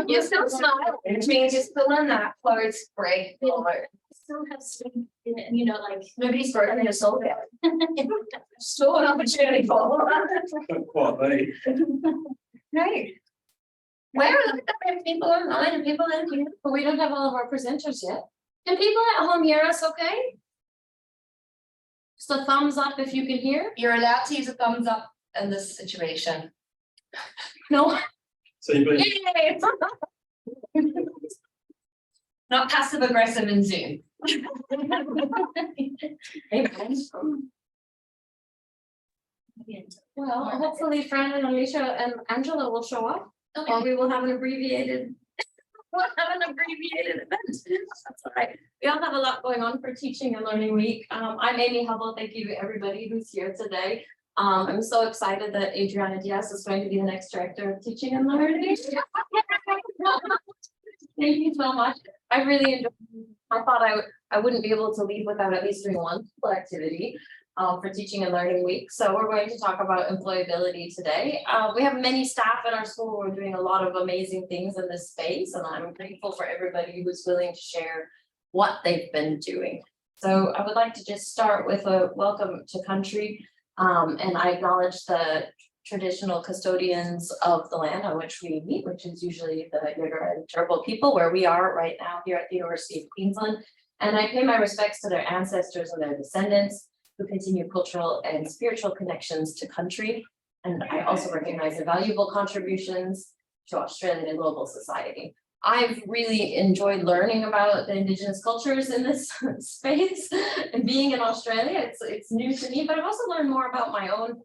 You still smile, which means you're still in that clothes break. Still have some, you know, like Nobody's broken your soul yet. Still an opportunity for. Quite Right. Where are the people online and people in here? But we don't have all of our presenters yet. Can people at home hear us okay? Just a thumbs up if you can hear. You're allowed to use a thumbs up in this situation. No. So you've been, Yay! Not passive aggressive in Zoom. Well, hopefully Fran and Alicia and Angela will show up, or we will have an abbreviated. We'll have an abbreviated event. That's all right. We all have a lot going on for Teaching and Learning Week. I'm Amy Hubble. Thank you to everybody who's here today. I'm so excited that Adriana Diaz is going to be the next director of Teaching and Learning. Thank you so much. I really enjoyed it. I thought I wouldn't be able to leave without at least doing one full activity for Teaching and Learning Week. So we're going to talk about employability today. We have many staff at our school who are doing a lot of amazing things in this space, and I'm grateful for everybody who's willing to share what they've been doing. So I would like to just start with a welcome to country, and I acknowledge the traditional custodians of the land on which we meet, which is usually the Yagara and Turrbal people, where we are right now here at the University of Queensland. And I pay my respects to their ancestors and their descendants who continue cultural and spiritual connections to country. And I also recognize their valuable contributions to Australian and global society. I've really enjoyed learning about the Indigenous cultures in this space and being in Australia. It's new to me, but I've also learned more about my own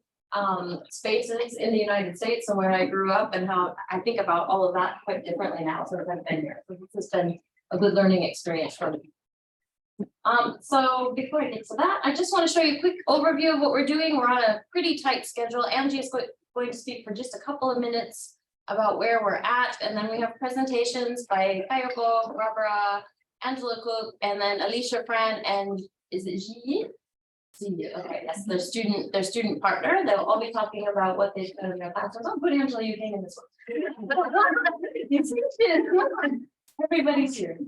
spaces in the United States and where I grew up, and how I think about all of that quite differently now since I've been here. So this has been a good learning experience for me. So before I get to that, I just want to show you a quick overview of what we're doing. We're on a pretty tight schedule. Angie is going to speak for just a couple of minutes about where we're at, and then we have presentations by Kayoko, Barbara, Angela Cook, and then Alicia, Fran, and is it G? Okay, yes, their student partner. They'll all be talking about what they've done in their classrooms. I'll put Angela, you hang in this one. Everybody's here.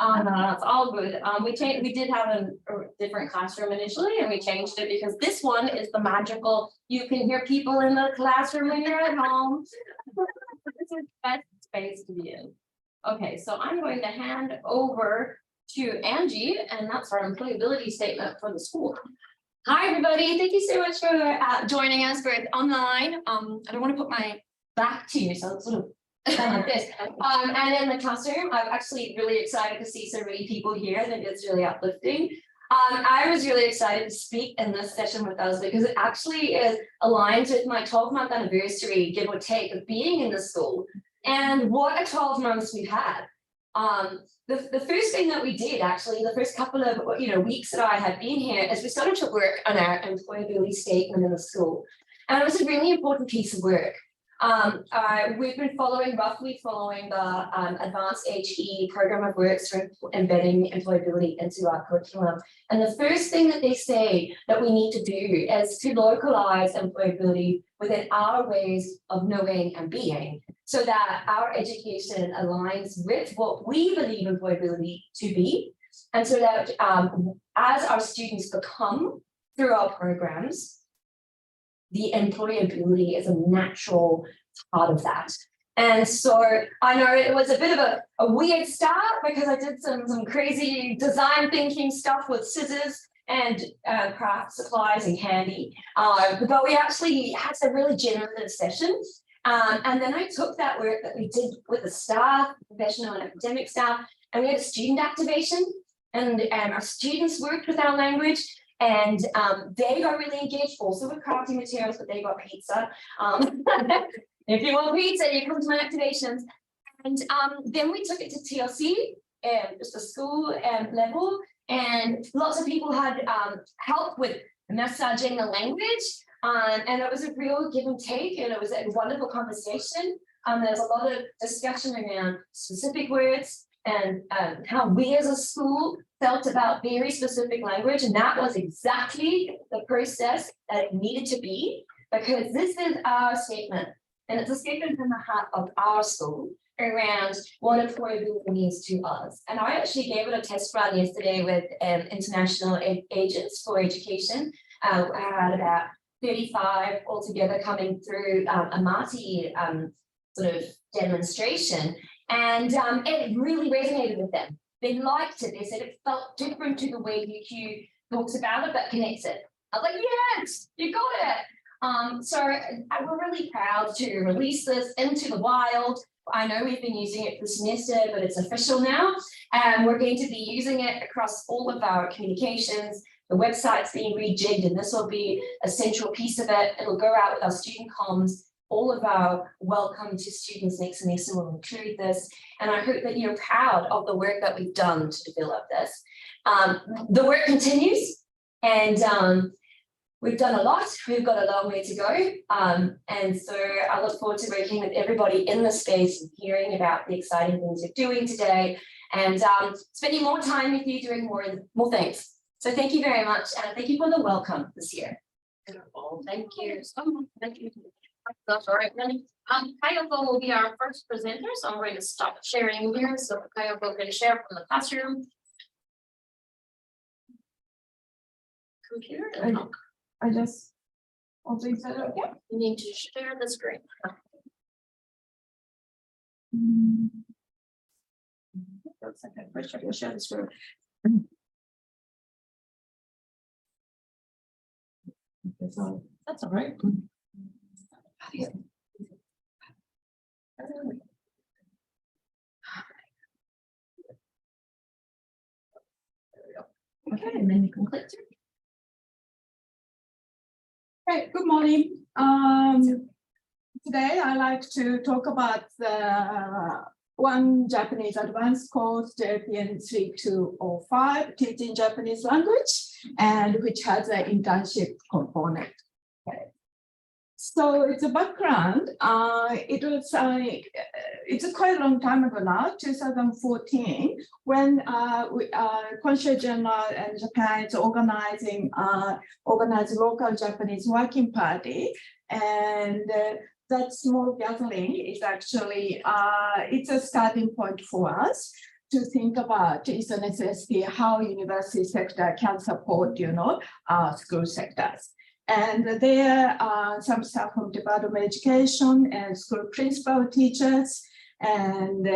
It's all good. We did have a different classroom initially, and we changed it because this one is the magical. You can hear people in the classroom when you're at home. This is the best space to be in. Okay, so I'm going to hand over to Angie, and that's our employability statement for the school. Hi, everybody. Thank you so much for joining us both online. I don't want to put my back to you, so it's sort of like this. And in the classroom, I'm actually really excited to see so many people here. I think it's really uplifting. I was really excited to speak in this session with us because it actually aligns with my 12-month anniversary, give or take, of being in the school. And what a 12 months we've had. The first thing that we did, actually, the first couple of weeks that I had been here, is we started to work on our employability statement in the school, and it was a really important piece of work. We've been roughly following the advanced HE program of works for embedding employability into our curriculum. And the first thing that they say that we need to do is to localize employability within our ways of knowing and being, so that our education aligns with what we believe employability to be. And so that as our students become through our programs, the employability is a natural part of that. And so I know it was a bit of a weird start because I did some crazy design thinking stuff with scissors and craft supplies and candy. But we actually had some really generative sessions. And then I took that work that we did with the staff, professional and academic staff, and we had a student activation, and our students worked with our language. And they got really engaged also with crafting materials, but they got pizza. If you want pizza, you come to my activations. And then we took it to TLC, just the school level, and lots of people had help with massaging the language. And it was a real give and take, and it was a wonderful conversation. There's a lot of discussion around specific words and how we as a school felt about very specific language, and that was exactly the process that it needed to be, because this is our statement. and it's a statement from the heart of our school around what employability means to us. And I actually gave it a test run yesterday with international agents for education. I had about 35 altogether coming through a Marty sort of demonstration, and it really resonated with them. They liked it. They said it felt different to the way UQ talks about it, but connects it. I was like, yes, you got it. So we're really proud to release this into the wild. I know we've been using it this semester, but it's official now. And we're going to be using it across all of our communications. The website's being rejigged, and this will be a central piece of it. It'll go out with our student comms. All of our welcome to students next semester will include this. And I hope that you're proud of the work that we've done to develop this. The work continues, and we've done a lot. We've got a long way to go. And so I look forward to working with everybody in the space and hearing about the exciting things you're doing today, and spending more time with you doing more things. So thank you very much, and thank you for the welcome this year. Wonderful. Thank you so much. Thank you. That's all right, Rennie. Kayoko will be our first presenter, so I'm going to stop sharing here so Kayoko can share from the classroom. Computer. I just want to set it up. Yeah. You need to share the screen. That's okay. First, I will share the screen. That's all right. Okay, and then you can click through. Hey, good morning. Today I like to talk about the one Japanese advanced course, JPN 3205, teaching Japanese language, and which has an internship component. Okay. So it's a background. It was it's a quite a long time ago now, 2014, when Konsho Journal and Japan is organizing local Japanese working party, and that small gathering is actually it's a starting point for us to think about is a necessity how university sector can support school sectors. And there are some staff from Department of Education and school principal teachers and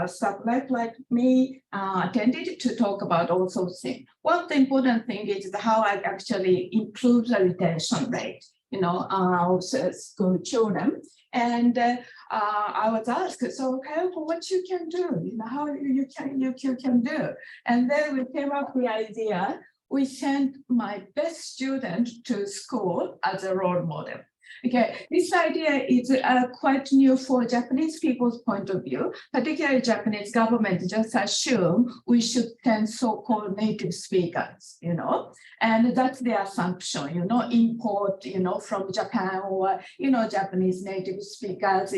staff like me attended to talk about all sorts of things. One important thing is how I actually improve the retention rate, of school children. And I was asked, so Kayoko, what you can do, how you can do. And then we came up with the idea. We sent my best student to school as a role model. Okay, this idea is quite new for Japanese people's point of view, particularly Japanese government just assume we should send so-called native speakers, and that's their assumption, import, from Japan or, Japanese native speakers,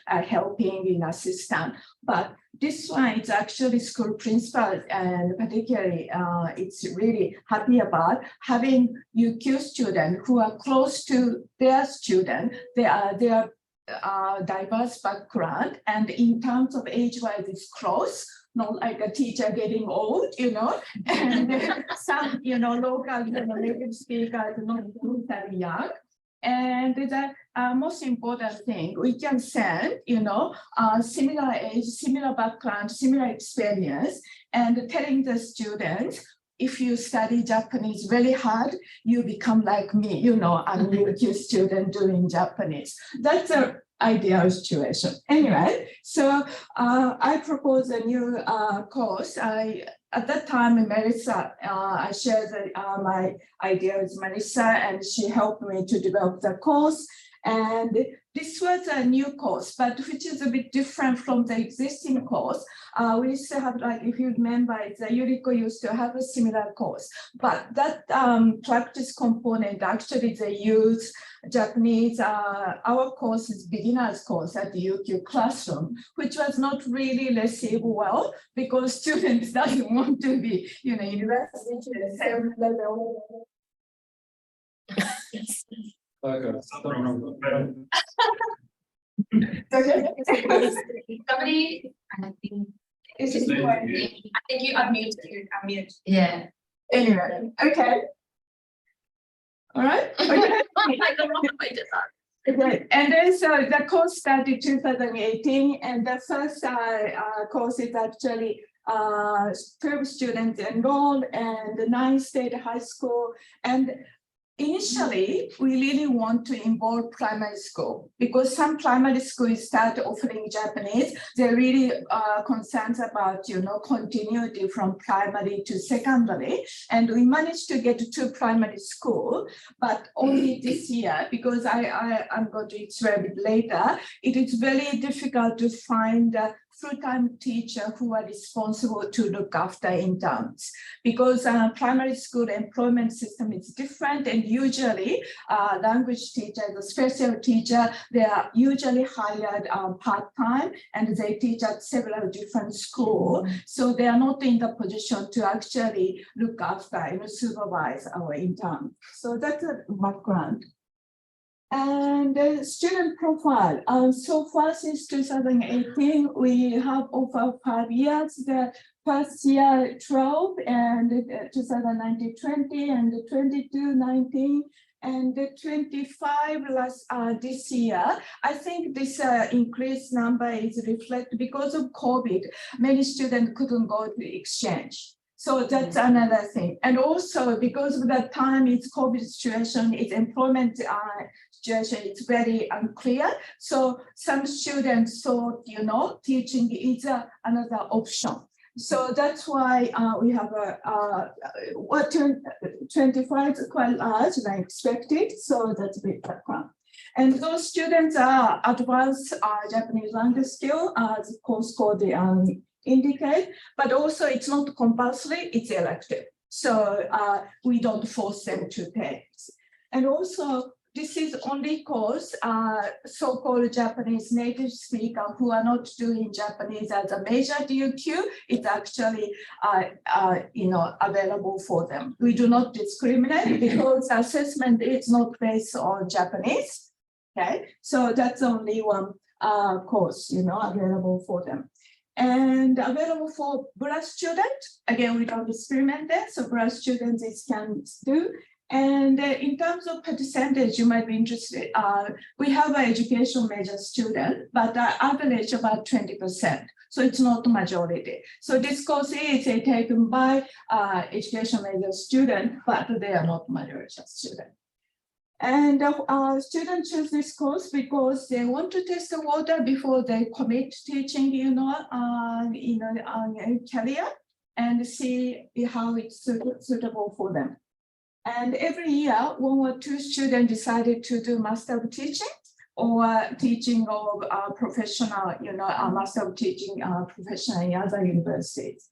helping in assistant. But this one is actually school principals, and particularly it's really happy about having UQ students who are close to their student. They are diverse background, and in terms of age-wise, it's close. Not like a teacher getting old, and some, local, native speakers, not very young. And the most important thing, we can send, similar age, similar background, similar experience, and telling the students, if you study Japanese very hard, you become like me, I'm a student doing Japanese. That's an ideal situation. Anyway, so I propose a new course. At that time, Melissa, I shared my idea with Melissa, and she helped me to develop the course. And this was a new course, but which is a bit different from the existing course. We used to have, like, if you remember, Yuriko used to have a similar course, but that practice component actually they use Japanese. Our course is beginner's course at the UQ classroom, which was not really received well because students doesn't want to be, university to the same level. Okay. Somebody, I think, Is Just it name going? it. I think you unmuted, unmute. Yeah. Anyway, okay. All right. Okay. I don't know if I did that. Okay, and then so the course started 2018, and the first course is actually 12 students enrolled and 9 state high school. And initially, we really want to involve primary school because some primary schools start offering Japanese. They're really concerned about, continuity from primary to secondary. And we managed to get to primary school, but only this year, because I'm going to explain it later, it is very difficult to find a full-time teacher who are responsible to look after interns because primary school employment system is different, and usually language teachers, a special teacher, they are usually hired part-time and they teach at several different schools. So they are not in the position to actually look after and supervise our interns. So that's a background. And the student profile. So far since 2018, we have over 5 years. The first year 12 and 2019 20 and 22 19 and the 25 last this year. I think this increased number is reflected because of COVID. Many students couldn't go to exchange. So that's another thing. And also because of the time it's COVID situation, its employment situation, it's very unclear. So some students thought, teaching is another option. So that's why we have a 25 is quite large than expected. So that's a big background. And those students are advanced Japanese language skill, as the course code indicate, but also it's not compulsory, it's elective. So we don't force them to take. And also, this is only course so-called Japanese native speaker who are not doing Japanese as a major DQ. It's actually available for them. We do not discriminate because assessment is not based on Japanese. Okay, so that's only one course available for them. And available for Black students, again, we don't discriminate there, so Black students can do. And in terms of percentage, you might be interested. We have an education major student, but average about 20%. So it's not the majority. So this course is taken by education major student, but they are not majority student. And students choose this course because they want to test the water before they commit teaching, career and see how it's suitable for them. And every year, 1 or 2 students decided to do Master of Teaching or teaching of professional, Master of Teaching professional in other universities.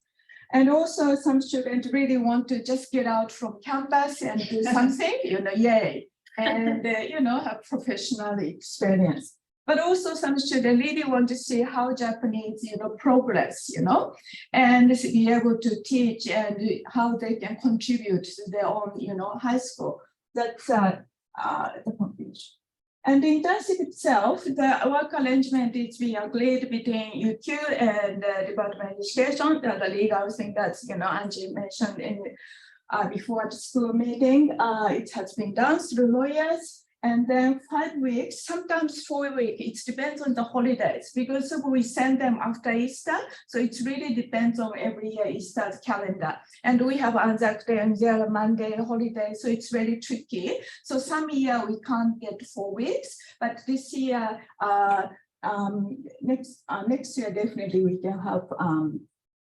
And also some students really want to just get out from campus and do something, yay. And, have professional experience. But also some students really want to see how Japanese, progress, and be able to teach and how they can contribute to their own, high school. That's the conclusion. And the internship itself, the work arrangement is being agreed between UQ and the Department of Education, the legal thing that's, Angie mentioned in before the school meeting. It has been done through lawyers. And then 5 weeks, sometimes 4 weeks, it depends on the holidays because we send them after Easter. So it really depends on every year Easter's calendar. And we have Anzac Day and there Monday holiday, so it's very tricky. So some year we can't get 4 weeks, but this year, next year, definitely we can have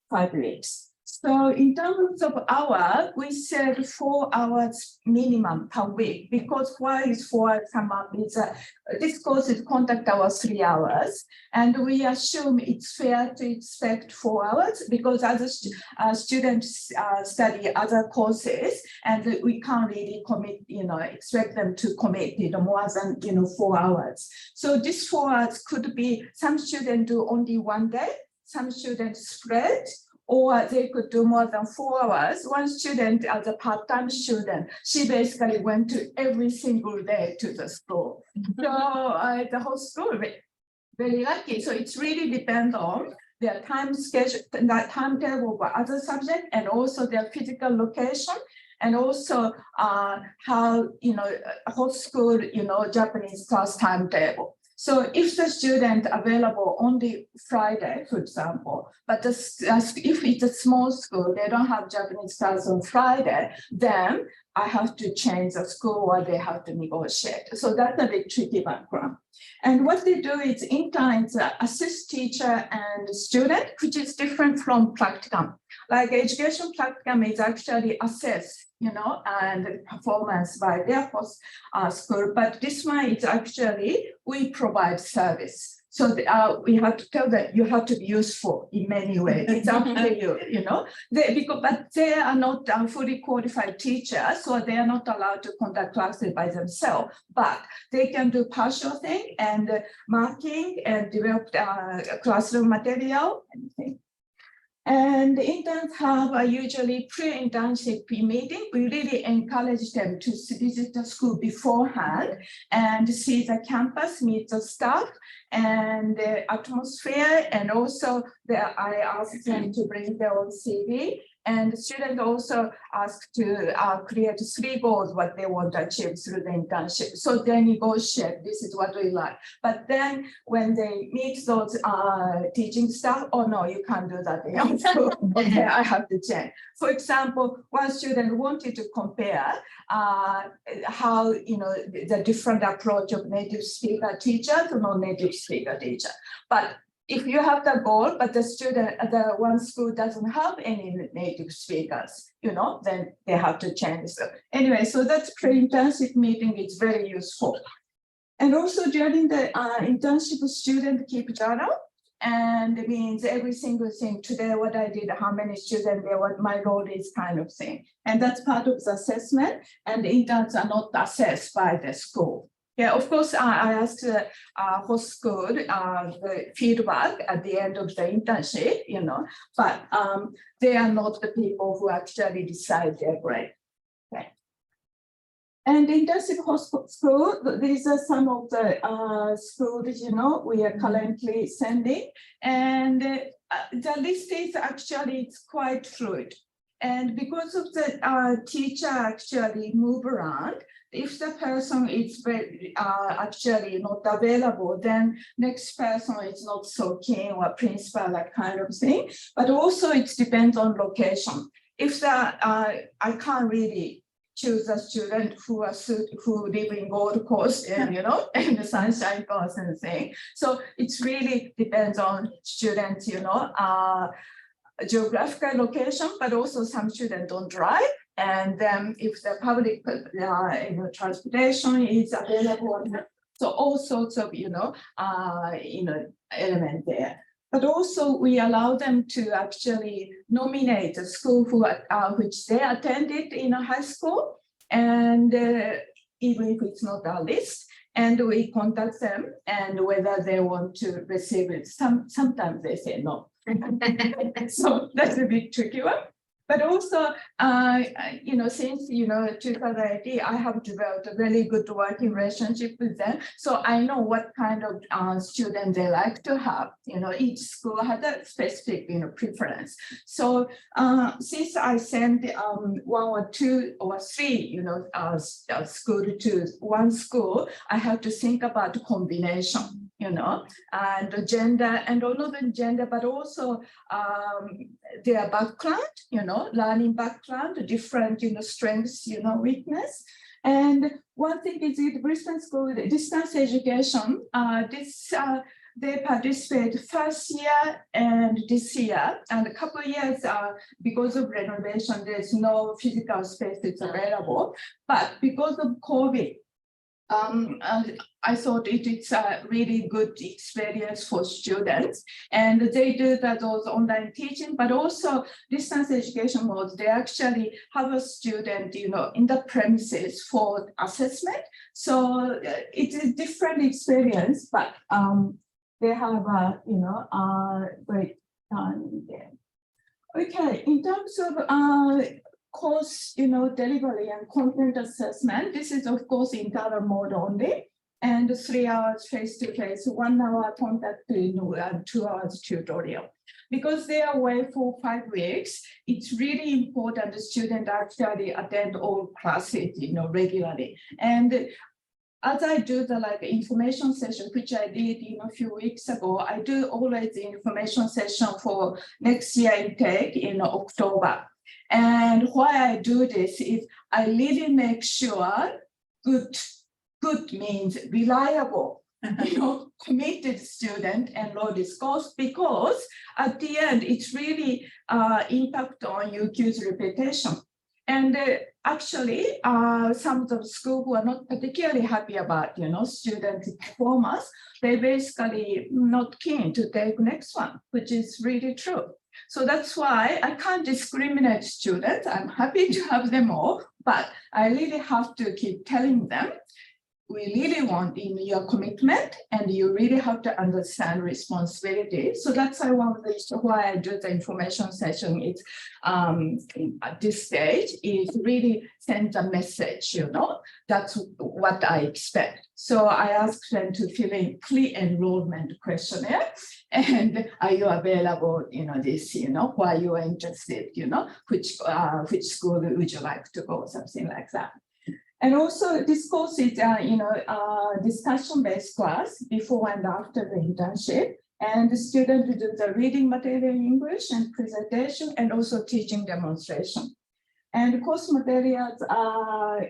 5 weeks. So in terms of hour, we said 4 hours minimum per week because why is 4 hours come up is this course is contact hours 3 hours, and we assume it's fair to expect 4 hours because other students study other courses, and we can't really commit, expect them to commit more than 4 hours. So this 4 hours could be some students do only 1 day, some students spread, or they could do more than 4 hours. One student, as a part-time student, she basically went to every single day to the school. So the whole school very lucky. So it's really depends on their time schedule, that timetable for other subject, and also their physical location, and also how, host school, Japanese class timetable. So if the student available only Friday, for example, but if it's a small school, they don't have Japanese class on Friday, then I have to change the school or they have to negotiate. So that's a bit tricky background. And what they do is interns assist teacher and student, which is different from practicum. Like education practicum is actually assessed, and performance by their host school. But this one is actually, we provide service. So we have to tell that you have to be useful in many ways. It's up to you, but they are not fully qualified teachers, so they are not allowed to conduct classes by themselves, but they can do partial thing and marking and develop classroom material, anything. And interns have usually pre-internship meeting. We really encourage them to visit the school beforehand and see the campus, meet the staff and the atmosphere. And also I ask them to bring their own CV. And the students also ask to create 3 goals, what they want to achieve through the internship. So they negotiate, this is what we like. But then when they meet those teaching staff, oh no, you can't do that. Okay, I have to change. For example, one student wanted to compare how, the different approach of native speaker teacher to non-native speaker teacher. But if you have the goal, but the one school doesn't have any native speakers, then they have to change. So anyway, so that's pre-internship meeting is very useful. And also during the internship, student keep journal, and it means every single thing, today what I did, how many students there, what my role is, kind of thing. And that's part of the assessment, and the interns are not assessed by the school. Yeah, of course, I asked the host school the feedback at the end of the internship, but they are not the people who actually decide their grade. Okay. And internship host school, these are some of the schools, we are currently sending. And the list is actually, it's quite fluid. And because of the teacher actually move around, if the person is actually not available, then next person is not so keen, or principal, that kind of thing. But also it depends on location. If I can't really choose a student who live in Gold Coast and and the Sunshine Coast and thing. So it's really depends on students, geographical location, but also some students don't drive. And then if the public transportation is available, so all sorts of element there. But also we allow them to actually nominate a school which they attended in a high school, and even if it's not our list, and we contact them and whether they want to receive it. Sometimes they say no. So that's a bit tricky one. But also, since 2018, I have developed a very good working relationship with them. So I know what kind of student they like to have. Each school has a specific preference. So since I send 1 or 2 or 3 school to one school, I have to think about the combination. And gender, and not only gender, but also their background, learning background, different, strengths, weakness. And one thing is with Brisbane School, distance education, they participate first year and this year, and a couple of years because of renovation, there's no physical space that's available. But because of COVID, I thought it's a really good experience for students, and they do those online teaching, but also distance education modes. They actually have a student, in the premises for assessment. So it's a different experience, but they have a great time there. Okay, in terms of course, delivery and content assessment, this is of course internal mode only. and 3 hours face-to-face, 1 hour contact, and 2 hours tutorial. Because they are away for 5 weeks, it's really important the student actually attend all classes, regularly. And as I do the information session, which I did a few weeks ago, I do always the information session for next year intake in October. And why I do this is I really make sure good means reliable, committed student enroll this course, because at the end, it's really impact on UQ's reputation. And actually, some of the schools who are not particularly happy about, student performance, they basically not keen to take next one, which is really true. So that's why I can't discriminate students. I'm happy to have them all, but I really have to keep telling them, we really want in your commitment, and you really have to understand responsibility. So that's why I do the information session. It's at this stage is really send a message, that's what I expect. So I asked them to fill in pre-enrollment questionnaire, and are you available, this, why you are interested, which school would you like to go, something like that. And also this course is, discussion-based class before and after the internship. And the student will do the reading material in English and presentation, and also teaching demonstration. And course materials are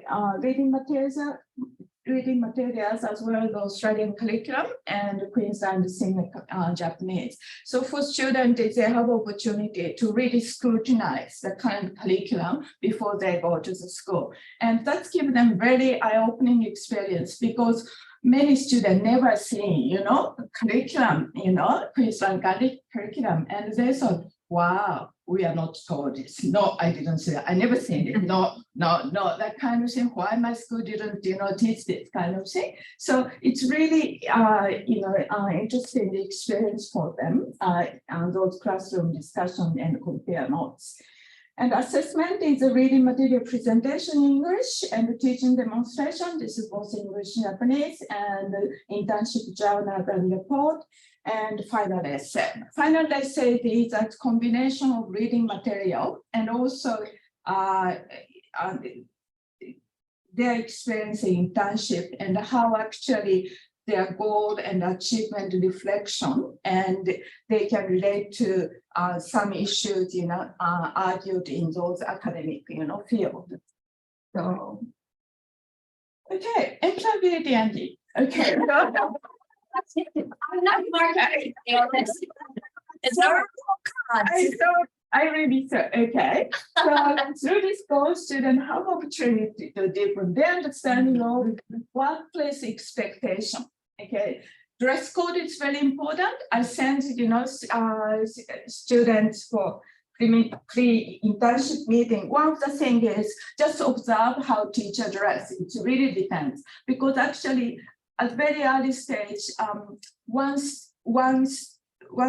reading materials as well as the Australian curriculum and Queensland senior Japanese. So for students, they have opportunity to really scrutinize the current curriculum before they go to the school. And that's given them very eye-opening experience, because many students never seen, curriculum, Queensland curriculum, and they thought, wow, we are not told this. No, I didn't say that. I never seen it. No, that kind of thing. Why my school didn't, teach this kind of thing? So it's really, interesting experience for them, and those classroom discussion and compare notes. And assessment is a reading material presentation in English and teaching demonstration. This is both English and Japanese, and internship journal and report. And final essay. Final essay is a combination of reading material and also their experience in internship and how actually their goal and achievement reflection, and they can relate to some issues, argued in those academic, field. So, okay, employability, Andy. Okay. I'm not marketing on this. It's our I really thought, okay. So through this course, students have opportunity to deepen their understanding of workplace expectation. Okay, dress code is very important. I send students for pre-internship meeting. One of the things is just observe how teacher dress. It really depends, because actually at very early stage, one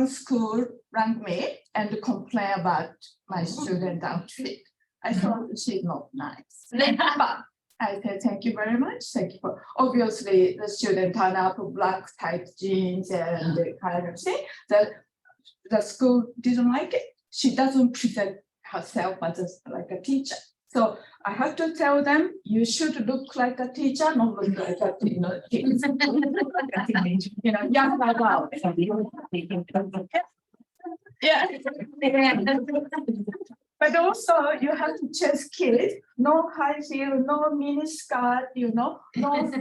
school rang me and complained about my student outfit. I thought she's not nice. But I said, thank you very much. Thank you for, obviously the student turned up black tight jeans and the kind of thing that the school didn't like it. She doesn't present herself as like a teacher. So I have to tell them, you should look like a teacher, not look like a, young adult. Yeah. But also you have to chase kids, no high heel, no mini skirt, no thong,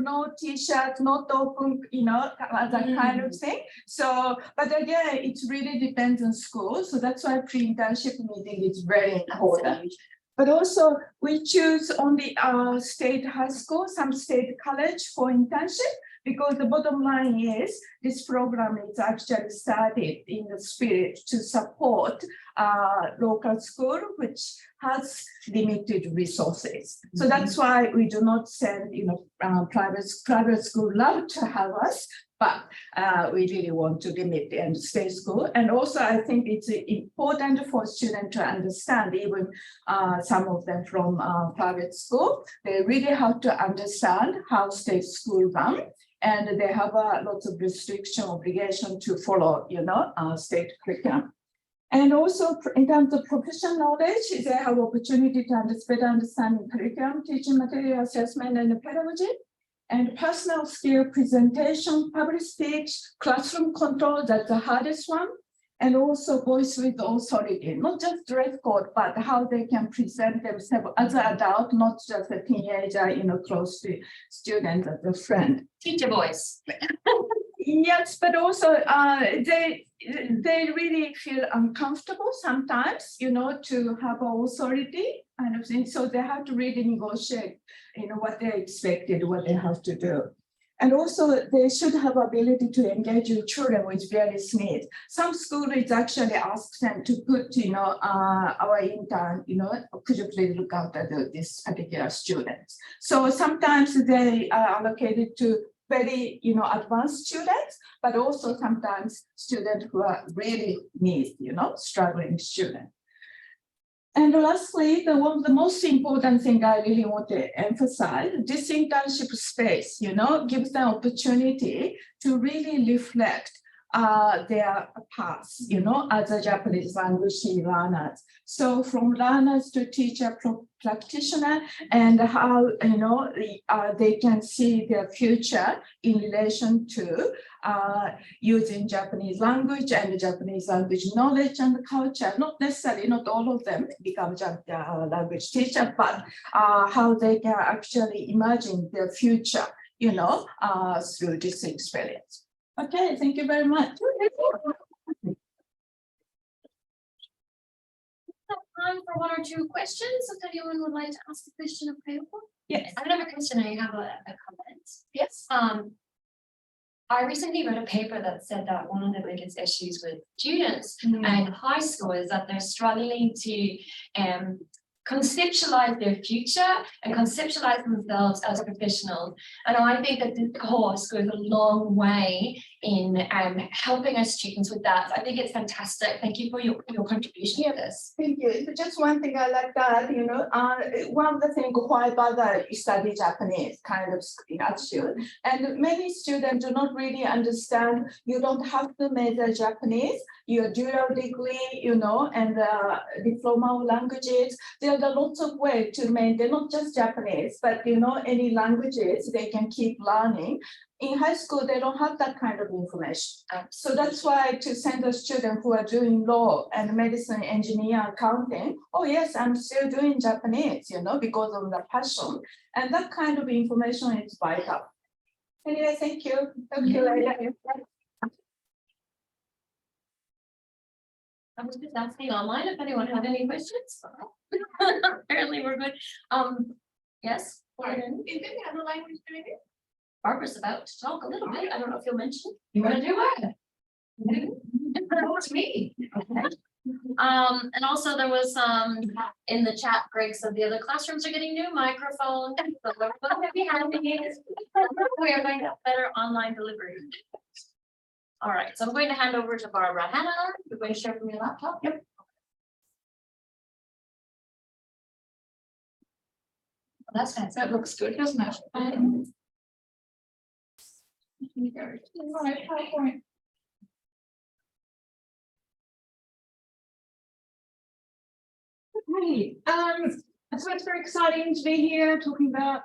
no t-shirt, not open, that kind of thing. So, but again, it really depends on school. So that's why pre-internship meeting is very important. But also we choose only state high school, some state college for internship, because the bottom line is this program is actually started in the spirit to support local school, which has limited resources. So that's why we do not send, private school love to have us, but we really want to limit and state school. And also, I think it's important for students to understand, even some of them from private school, they really have to understand how state school run. And they have lots of restriction, obligation to follow, state curriculum. And also in terms of professional knowledge, they have opportunity to better understand curriculum, teaching material assessment, and pedagogy. And personal skill, presentation, public speech, classroom control, that's the hardest one. And also voice with authority, not just dress code, but how they can present themselves as an adult, not just a teenager, close to students as a friend. Teacher voice. Yes, but also they really feel uncomfortable sometimes, to have authority kind of thing. So they have to really negotiate, what they expected, what they have to do. And also they should have ability to engage with children with various needs. Some schools actually ask them to put, our intern, could you please look after this particular students. So sometimes they are allocated to very, advanced students, but also sometimes students who are really need, struggling students. And lastly, one of the most important thing I really want to emphasize, this internship space, gives them opportunity to really reflect their paths, as a Japanese language learners. So from learners to teacher, practitioner, and how, they can see their future in relation to using Japanese language and Japanese language knowledge and culture. Not necessarily, not all of them become language teacher, but how they can actually imagine their future, through this experience. Okay, thank you very much. Time for one or two questions. If anyone would like to ask a question available. Yes. I don't have a question, I have a comment. Yes. I recently read a paper that said that one of the biggest issues with students in high school is that they're struggling to conceptualize their future and conceptualize themselves as professionals. And I think that this course goes a long way in helping our students with that. So I think it's fantastic. Thank you for your contribution to this. Thank you. So just one thing I like that, one of the things why bother study Japanese kind of attitude, and many students do not really understand you don't have to major Japanese, your dual degree, and diploma of languages. There are lots of ways to maintain not just Japanese, but any languages they can keep learning. In high school, they don't have that kind of information. So that's why to send a student who are doing law and medicine, engineer, accounting, oh yes, I'm still doing Japanese, because of the passion. And that kind of information is vital. Anyway, thank you. Thank you, Leila. I was just asking online if anyone had any questions. Apparently we're good. Yes. Is there another language doing it? Barbara's about to talk a little bit. I don't know if you'll mention. You want to do it? It's me. Okay. And also there was in the chat, Greg said the other classrooms are getting new microphones. So we're going to be having it. We are going to have better online delivery. All right, so I'm going to hand over to Barbara. Hannah, you're going to share from your laptop? Yep. Well, that's fancy. That looks good, doesn't it? PowerPoint. Okay, so it's very exciting to be here talking about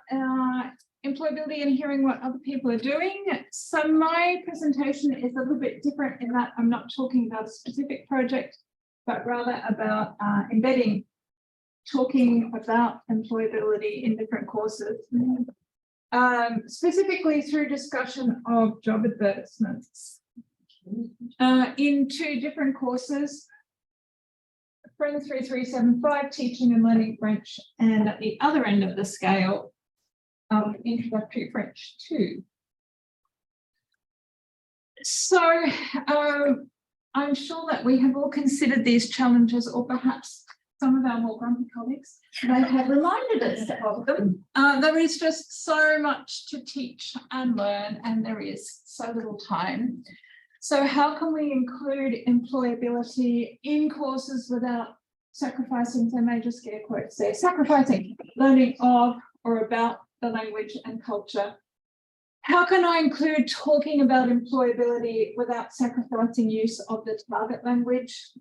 employability and hearing what other people are doing. So my presentation is a little bit different in that I'm not talking about a specific project, but rather about embedding, talking about employability in different courses. Specifically through discussion of job advertisements in two different courses, Friend 3375, Teaching and Learning French, and at the other end of the scale, Introductory French 2. So I'm sure that we have all considered these challenges, or perhaps some of our more grumpy colleagues may have reminded us of them. There is just so much to teach and learn, and there is so little time. So how can we include employability in courses without sacrificing, so major scare quotes there, sacrificing learning of or about the language and culture? How can I include talking about employability without sacrificing use of the target language?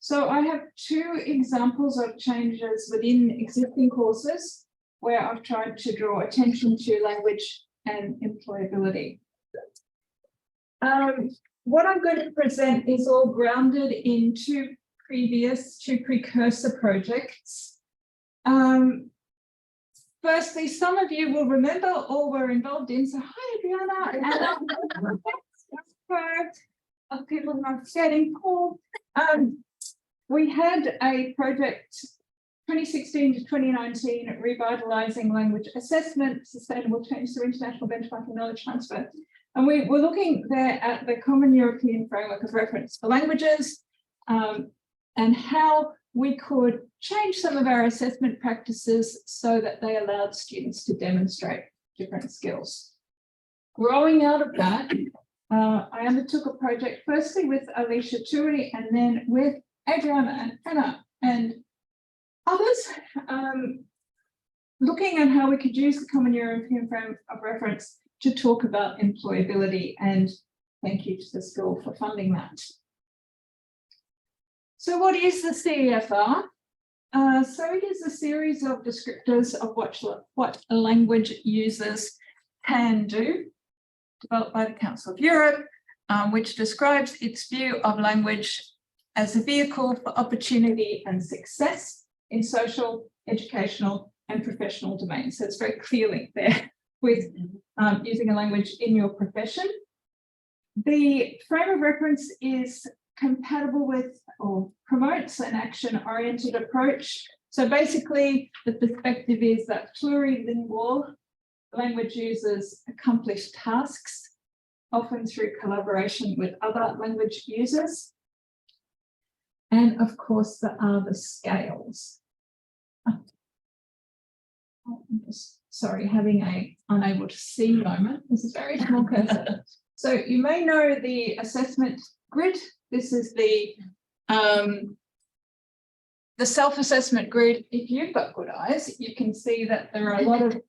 So I have two examples of changes within existing courses where I've tried to draw attention to language and employability. What I'm going to present is all grounded in two precursor projects. Firstly, some of you will remember or were involved in, so hi Adriana, and of people who are forgetting, Paul. We had a project 2016 to 2019, revitalizing language assessment, sustainable change through international benchmarking knowledge transfer. And we were looking there at the Common European Framework of Reference for Languages, and how we could change some of our assessment practices so that they allowed students to demonstrate different skills. Growing out of that, I undertook a project firstly with Alicia Tui and then with Adriana and Anna and others, looking at how we could use the Common European Framework of Reference to talk about employability, and thank you to the school for funding that. So what is the CEFR? So it is a series of descriptors of what language users can do, developed by the Council of Europe, which describes its view of language as a vehicle for opportunity and success in social, educational, and professional domains. So it's very clearly there with using a language in your profession. The frame of reference is compatible with or promotes an action-oriented approach. So basically, the perspective is that plurilingual language users accomplish tasks, often through collaboration with other language users. And of course, there are the scales. I'm just, sorry, having a unable to see moment. This is very small cursor. So you may know the assessment grid. This is the self-assessment grid. If you've got good eyes, you can see that there are a lot of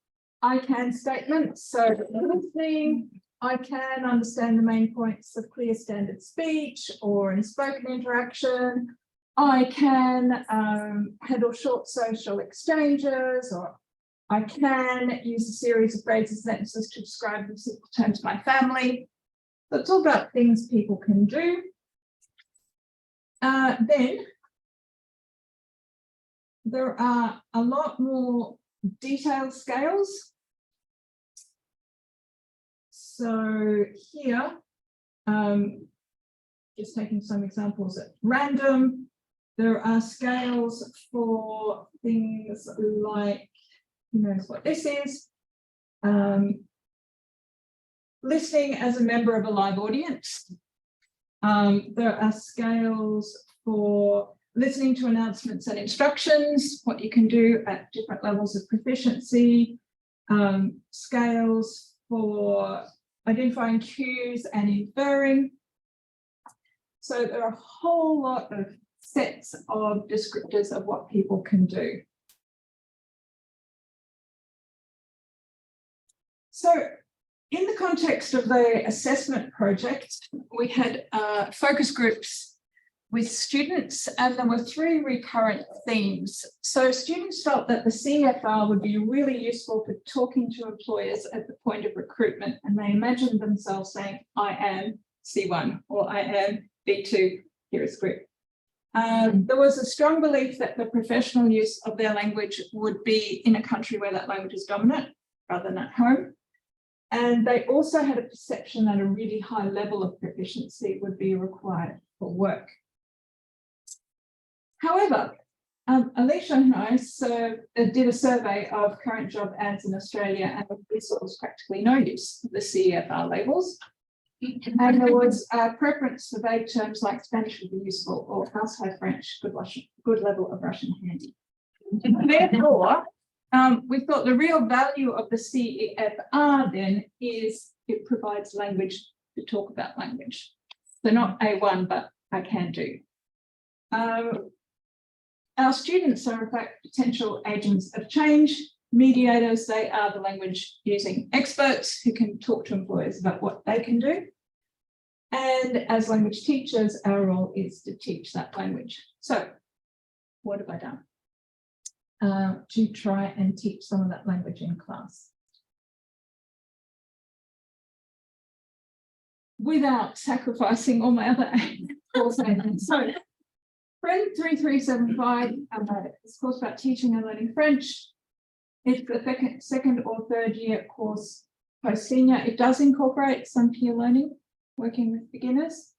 I can statements. So listening, I can understand the main points of clear standard speech or in spoken interaction. I can handle short social exchanges, or I can use a series of phrases and sentences to describe in simple terms my family. So it's all about things people can do. Then there are a lot more detailed scales. So here, just taking some examples at random, there are scales for things like, who knows what this is, listening as a member of a live audience. There are scales for listening to announcements and instructions, what you can do at different levels of proficiency, scales for identifying cues and inferring. So there are a whole lot of sets of descriptors of what people can do. So in the context of the assessment project, we had focus groups with students, and there were 3 recurrent themes. So students felt that the CFR would be really useful for talking to employers at the point of recruitment, and they imagined themselves saying, I am C1 or I am B2, here is group. There was a strong belief that the professional use of their language would be in a country where that language is dominant rather than at home. And they also had a perception that a really high level of proficiency would be required for work. However, Alicia and I did a survey of current job ads in Australia, and we saw there was practically no use of the CEFR labels. And there was a preference for vague terms like Spanish would be useful or household French, good level of Russian handy. Therefore, we thought the real value of the CEFR then is it provides language to talk about language. So not A1, but I can do. Our students are in fact potential agents of change, mediators. They are the language using experts who can talk to employers about what they can do. And as language teachers, our role is to teach that language. So what have I done? To try and teach some of that language in class without sacrificing all my other course aims. So Friend 3375 this course about teaching and learning French. It's the second or third year course post senior. It does incorporate some peer learning, working with beginners.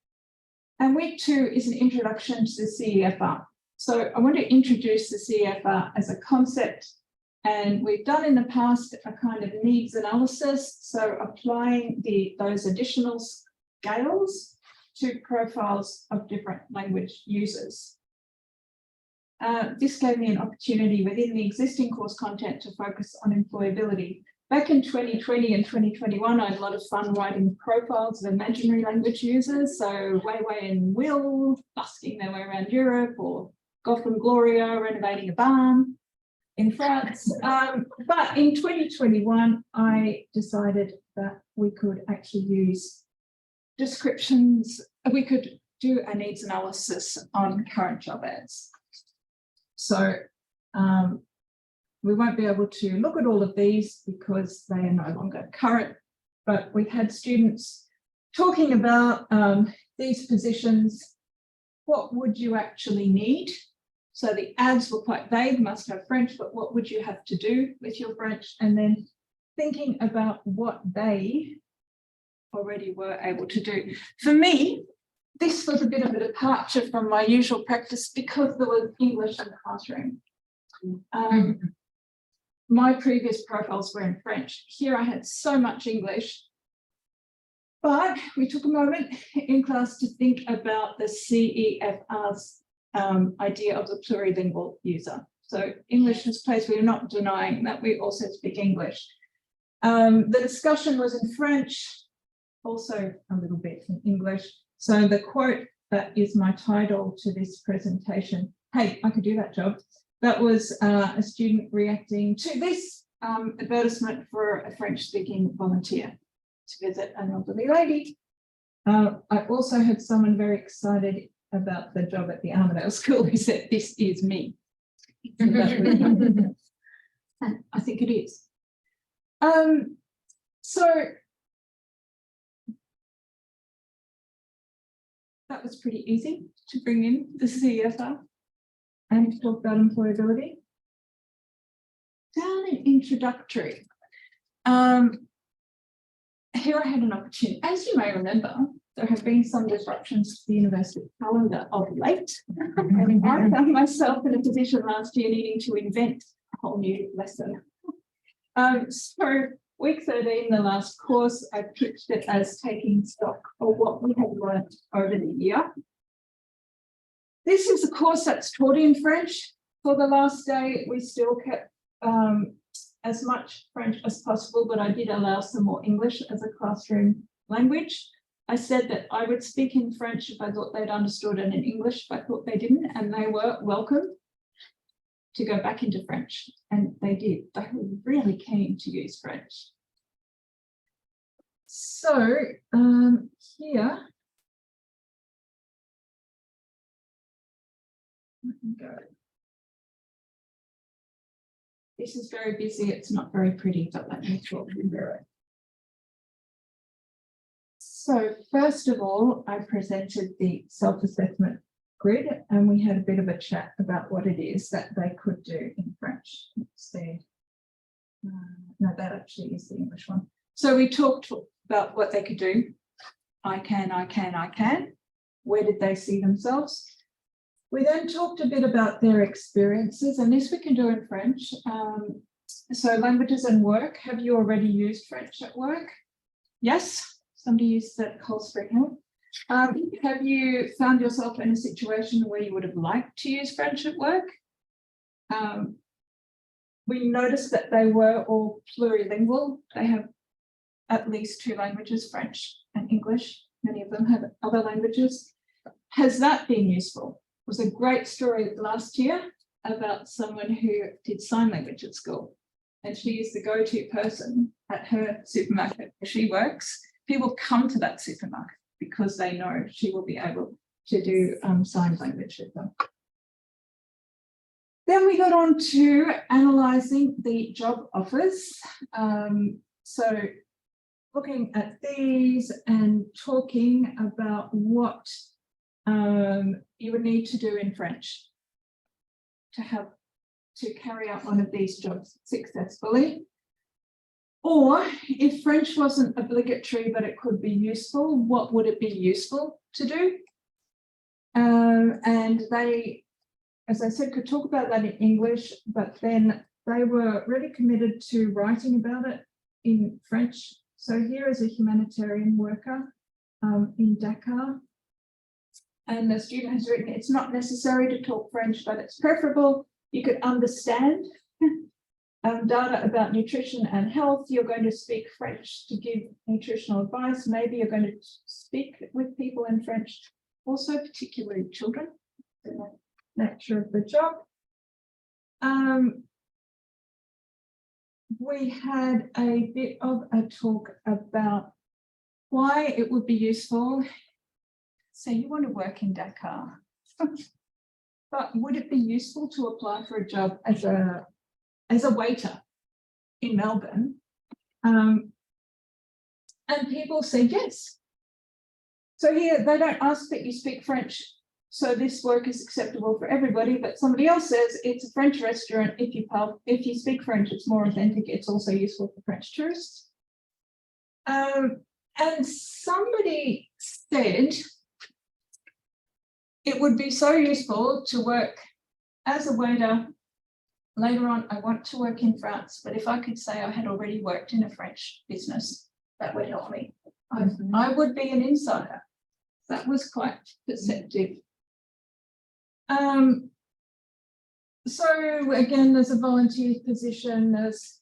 And week 2 is an introduction to the CEFR. So I want to introduce the CEFR as a concept, and we've done in the past a kind of needs analysis. So applying those additional scales to profiles of different language users. This gave me an opportunity within the existing course content to focus on employability. Back in 2020 and 2021, I had a lot of fun writing profiles of imaginary language users. So Wei Wei and Will busking their way around Europe, or Goff and Gloria renovating a barn in France. But in 2021, I decided that we could actually use descriptions. We could do a needs analysis on current job ads. So we won't be able to look at all of these because they are no longer current, but we had students talking about these positions. What would you actually need? So the ads were quite vague, must have French, but what would you have to do with your French? And then thinking about what they already were able to do. For me, this was a bit of a departure from my usual practice because there was English in the classroom. My previous profiles were in French. Here I had so much English, but we took a moment in class to think about the CEFR's idea of the plurilingual user. So English is a place we're not denying that we also speak English. The discussion was in French, also a little bit in English. So the quote that is my title to this presentation, hey, I could do that job. That was a student reacting to this advertisement for a French-speaking volunteer to visit an elderly lady. I also had someone very excited about the job at the Armadale School who said, "This is me." And I think it is. So that was pretty easy to bring in the CEFR and to talk about employability. Down in introductory, here I had an opportunity. As you may remember, there have been some disruptions to the university calendar of late. And I found myself in a position last year needing to invent a whole new lesson. So week 13, the last course, I pitched it as taking stock of what we had learned over the year. This is a course that's taught in French. For the last day, we still kept as much French as possible, but I did allow some more English as a classroom language. I said that I would speak in French if I thought they'd understood it, and in English if I thought they didn't, and they were welcome to go back into French, and they did. They were really keen to use French. So here, let me go. This is very busy. It's not very pretty, but let me talk through it. So first of all, I presented the self-assessment grid, and we had a bit of a chat about what it is that they could do in French. Let's see. No, that actually is the English one. So we talked about what they could do. I can. Where did they see themselves? We then talked a bit about their experiences, and this we can do in French. So languages and work. Have you already used French at work? Yes. Somebody used that Cold Spring Hill. Have you found yourself in a situation where you would have liked to use French at work? We noticed that they were all plurilingual. They have at least 2 languages, French and English. Many of them have other languages. Has that been useful? It was a great story last year about someone who did sign language at school. And she is the go-to person at her supermarket where she works. People come to that supermarket because they know she will be able to do sign language with them. Then we got on to analysing the job offers. So looking at these and talking about what you would need to do in French to carry out one of these jobs successfully. Or if French wasn't obligatory, but it could be useful, what would it be useful to do? And they, as I said, could talk about that in English, but then they were really committed to writing about it in French. So here is a humanitarian worker in Dakar. And the student has written, it's not necessary to talk French, but it's preferable. You could understand data about nutrition and health. You're going to speak French to give nutritional advice. Maybe you're going to speak with people in French, also particularly children, the nature of the job. We had a bit of a talk about why it would be useful. So you want to work in Dakar, but would it be useful to apply for a job as a waiter in Melbourne? And people say yes. So here they don't ask that you speak French, so this work is acceptable for everybody, but somebody else says it's a French restaurant. If you speak French, it's more authentic. It's also useful for French tourists. And somebody said it would be so useful to work as a waiter. Later on, I want to work in France, but if I could say I had already worked in a French business, that would help me. I would be an insider. That was quite perceptive. So again, there's a volunteer position, there's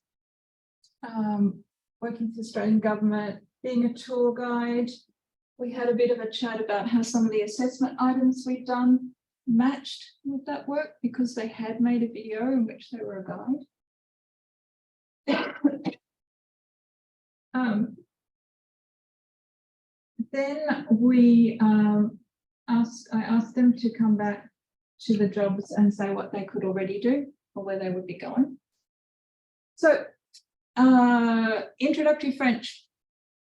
working for the Australian government, being a tour guide. We had a bit of a chat about how some of the assessment items we've done matched with that work because they had made a video in which they were a guide. Then I asked them to come back to the jobs and say what they could already do or where they would be going. So introductory French,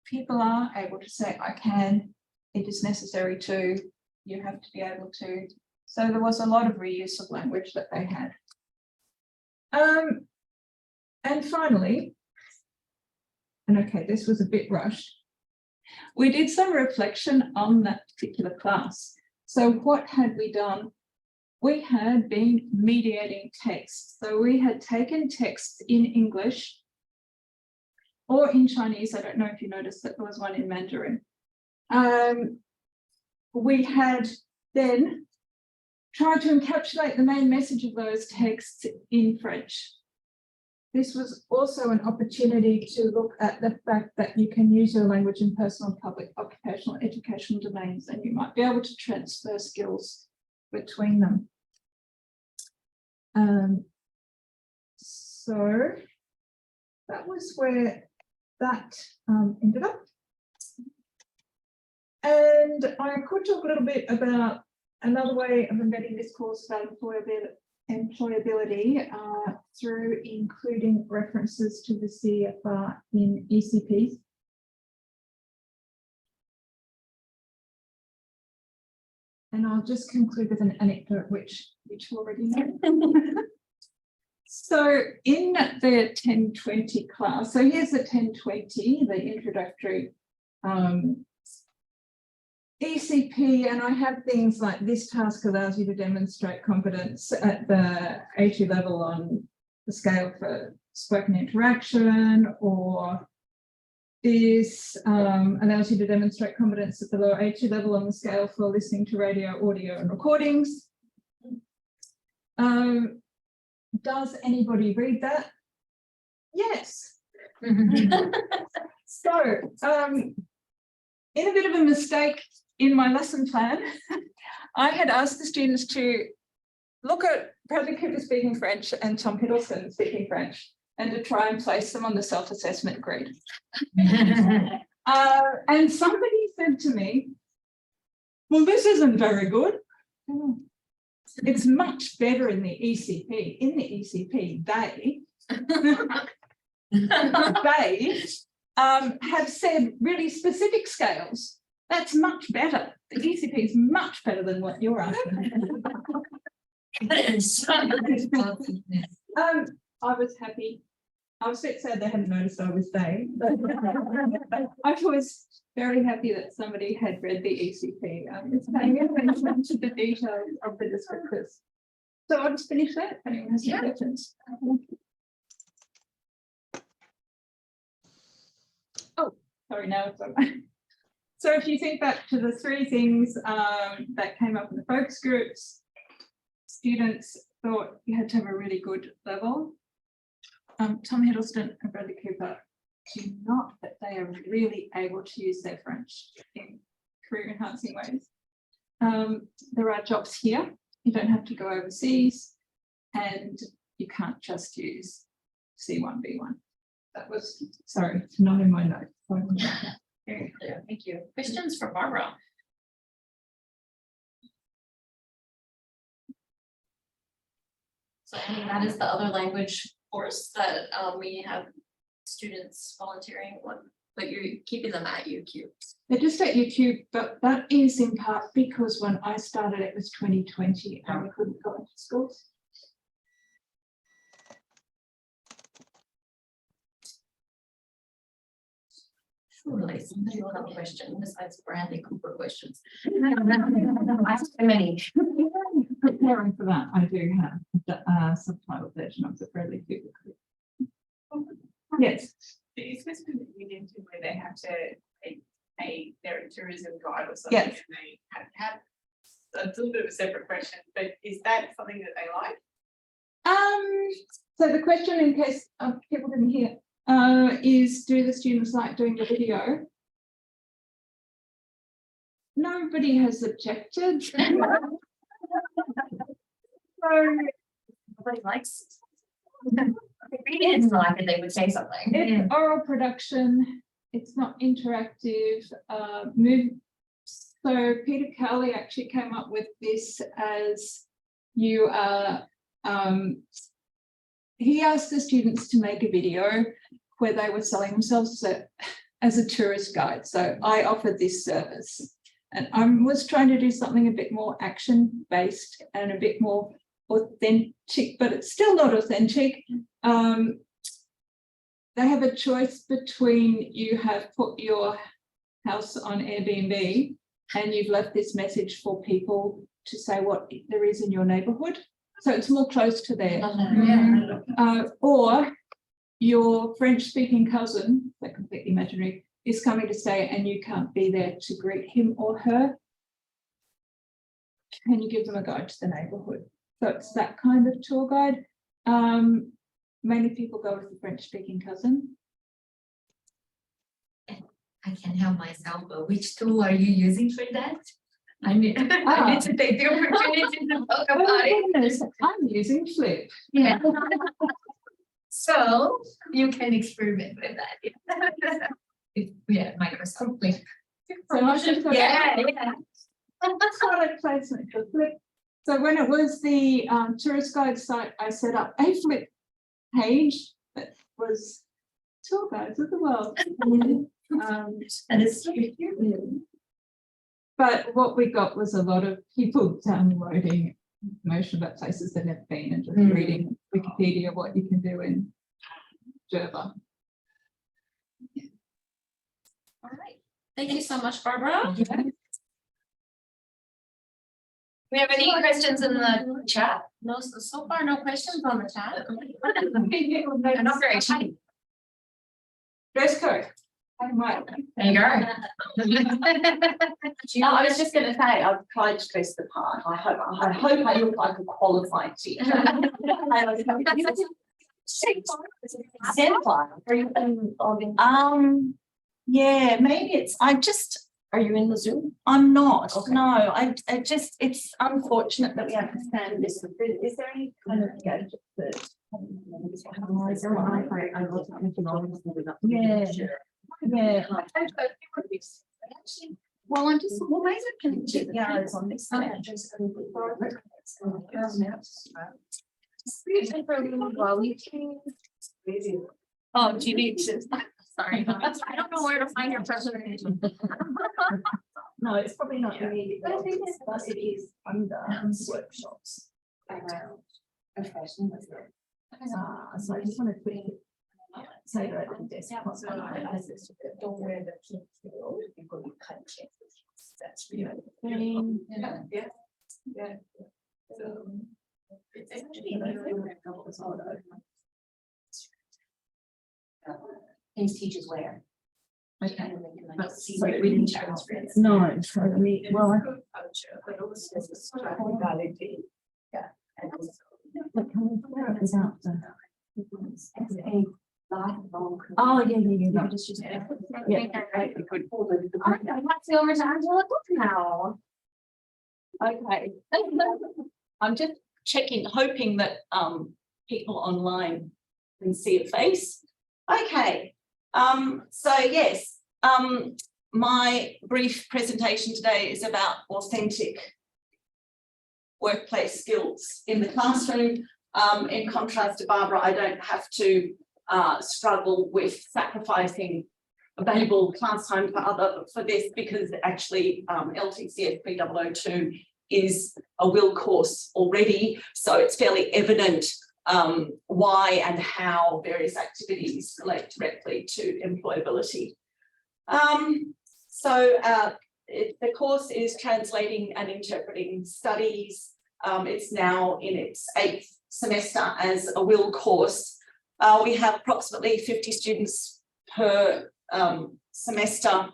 people are able to say, I can, it is necessary to, you have to be able to. So there was a lot of reuse of language that they had. And finally, and okay, this was a bit rushed, we did some reflection on that particular class. So what had we done? We had been mediating text. So we had taken text in English or in Chinese. I don't know if you noticed that there was one in Mandarin. We had then tried to encapsulate the main message of those texts in French. This was also an opportunity to look at the fact that you can use your language in personal, public, occupational, educational domains, and you might be able to transfer skills between them. So that was where that ended up. And I could talk a little bit about another way of embedding this course about employability through including references to the CFR in ECPs. And I'll just conclude with an anecdote, which you already know. So in the 1020 class, so here's the 1020, the introductory ECP, and I have things like this task allows you to demonstrate competence at the A2 level on the scale for spoken interaction, or This allows you to demonstrate competence at the lower A2 level on the scale for listening to radio, audio, and recordings. Does anybody read that? Yes. So, in a bit of a mistake in my lesson plan, I had asked the students to look at Bradley Cooper speaking French and Tom Hiddleston speaking French, and to try and place them on the self-assessment grid. And somebody said to me, well, this isn't very good. It's much better in the ECP. In the ECP, they have said really specific scales. That's much better. The ECP is much better than what you're asking. I was happy. I was a bit sad they hadn't noticed I was they, but I was very happy that somebody had read the ECP. It's paying attention to the details of the descriptors. So I'll just finish that if anyone has any questions. Oh, sorry, now it's on. So if you think back to the three things that came up in the focus groups, students thought you had to have a really good level. Tom Hiddleston and Bradley Cooper do not, but they are really able to use their French in career enhancing ways. There are jobs here. You don't have to go overseas, and you can't just use C1, B1. That was, sorry, it's not in my notes. Very clear, thank you. Questions for Barbara? So I mean, that is the other language course that we have students volunteering on, but you're keeping them at UQ. They're just at UQ, but that is in part because when I started, it was 2020 and we couldn't go into schools. Surely somebody will have a question besides Bradley Cooper questions. I have many. Preparing for that, I do have a subtitle version of the Bradley Cooper. Yes. Is this moving into where they have to pay their tourism guide or something? Yes. And they have it's a little bit of a separate question, but is that something that they like? So the question, in case people didn't hear, is do the students like doing the video? Nobody has objected. So Nobody likes it. If they didn't like it, they would say something. it's oral production, it's not interactive. So Peter Cowley actually came up with this as you are, he asked the students to make a video where they were selling themselves as a tourist guide. So I offered this service, and I was trying to do something a bit more action-based and a bit more authentic, but it's still not authentic. They have a choice between you have put your house on Airbnb and you've left this message for people to say what there is in your neighborhood. So it's more close to there. Or your French-speaking cousin, they're completely imaginary, is coming to stay and you can't be there to greet him or her. Can you give them a guide to the neighborhood? So it's that kind of tour guide. Many people go with the French-speaking cousin. I can help myself, but which tool are you using for that? I need to take the opportunity to talk about it. I'm using Flip. Yeah. So you can experiment with that. Yeah, Microsoft Flip. So I've just got Yeah. product placement for Flip. So when it was the tourist guide site, I set up a Flip page that was tour guides of the world. And it's But what we got was a lot of people downloading information about places they've never been and just reading Wikipedia what you can do in Java. All right, thank you so much, Barbara. We have any questions in the chat? No, so far, no questions on the chat. I'm not very excited. Dress code. I might. There you go. No, I was just gonna say, I've tried to dress the part. I hope I look like a qualified teacher. Yeah, maybe it's, Are you in the Zoom? I'm not, Okay. no, I just, it's unfortunate that we have to stand this. Is there any kind of gadget that? Yeah, yeah. Well, I'm just, well, maybe I can check the hours on this. Oh, do you need to? Sorry, I don't know where to find your presentation. No, it's probably not immediate, but it is under workshops. Okay. So I just want to quickly say that I desk. Don't wear the pink field, you've got to cut it. That's really. Yeah. So. It's actually. Things teachers wear. Okay. But So we didn't transcript. No, so I mean, well, I. But also there's a strong validity. Yeah. And also. But can we figure out this out then? Oh, yeah. Just use it. Yeah. Let's go over to Angela Cook now. Okay. I'm just checking, hoping that people online can see a face. Okay. So yes, my brief presentation today is about authentic workplace skills in the classroom. In contrast to Barbara, I don't have to struggle with sacrificing available class time for this, because actually LTCF 3002 is a will course already, so it's fairly evident why and how various activities relate directly to employability. The course is translating and interpreting studies. It's now in its 8th semester as a will course. We have approximately 50 students per semester,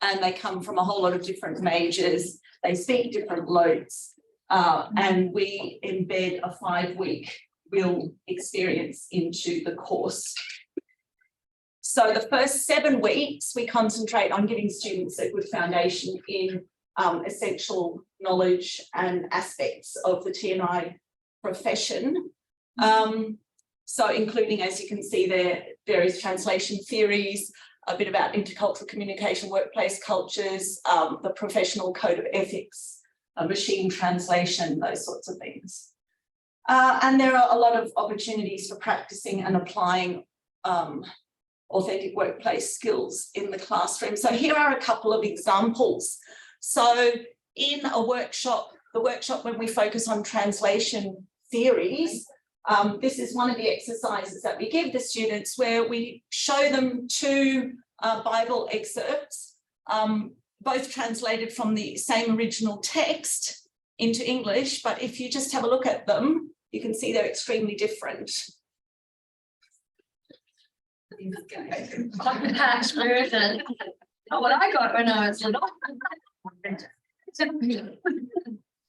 and they come from a whole lot of different majors. They speak different loads, and we embed a 5-week will experience into the course. So the first 7 weeks, we concentrate on giving students a good foundation in essential knowledge and aspects of the T&I profession. So including, as you can see there, various translation theories, a bit about intercultural communication, workplace cultures, the professional code of ethics, machine translation, those sorts of things. And there are a lot of opportunities for practicing and applying authentic workplace skills in the classroom. So here are a couple of examples. So in a workshop, the workshop when we focus on translation theories, this is one of the exercises that we give the students, where we show them 2 Bible excerpts, both translated from the same original text into English, but if you just have a look at them, you can see they're extremely different. Compact version. Oh, what I got when I was little.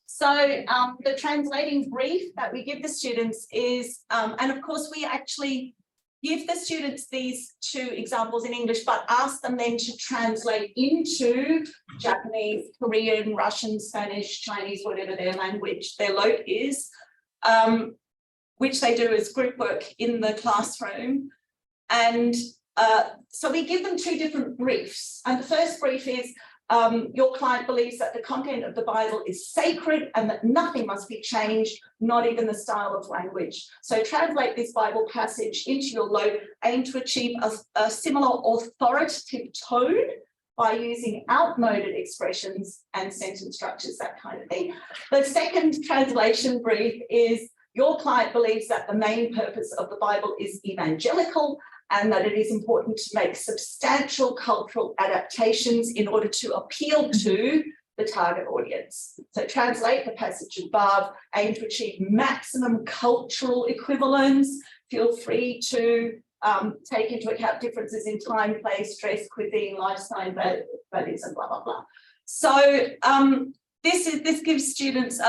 So the translating brief that we give the students is, and of course we actually give the students these 2 examples in English, but ask them then to translate into Japanese, Korean, Russian, Spanish, Chinese, whatever their language, their load is, which they do as group work in the classroom. And so we give them 2 different briefs. And the first brief is, your client believes that the content of the Bible is sacred and that nothing must be changed, not even the style of language. So translate this Bible passage into your load, aim to achieve a similar authoritative tone by using outmoded expressions and sentence structures, that kind of thing. The second translation brief is, your client believes that the main purpose of the Bible is evangelical, and that it is important to make substantial cultural adaptations in order to appeal to the target audience. So translate the passage above, aim to achieve maximum cultural equivalence. Feel free to take into account differences in time, place, dress, cuisine, lifestyle, values, and blah, blah, blah. So this gives students,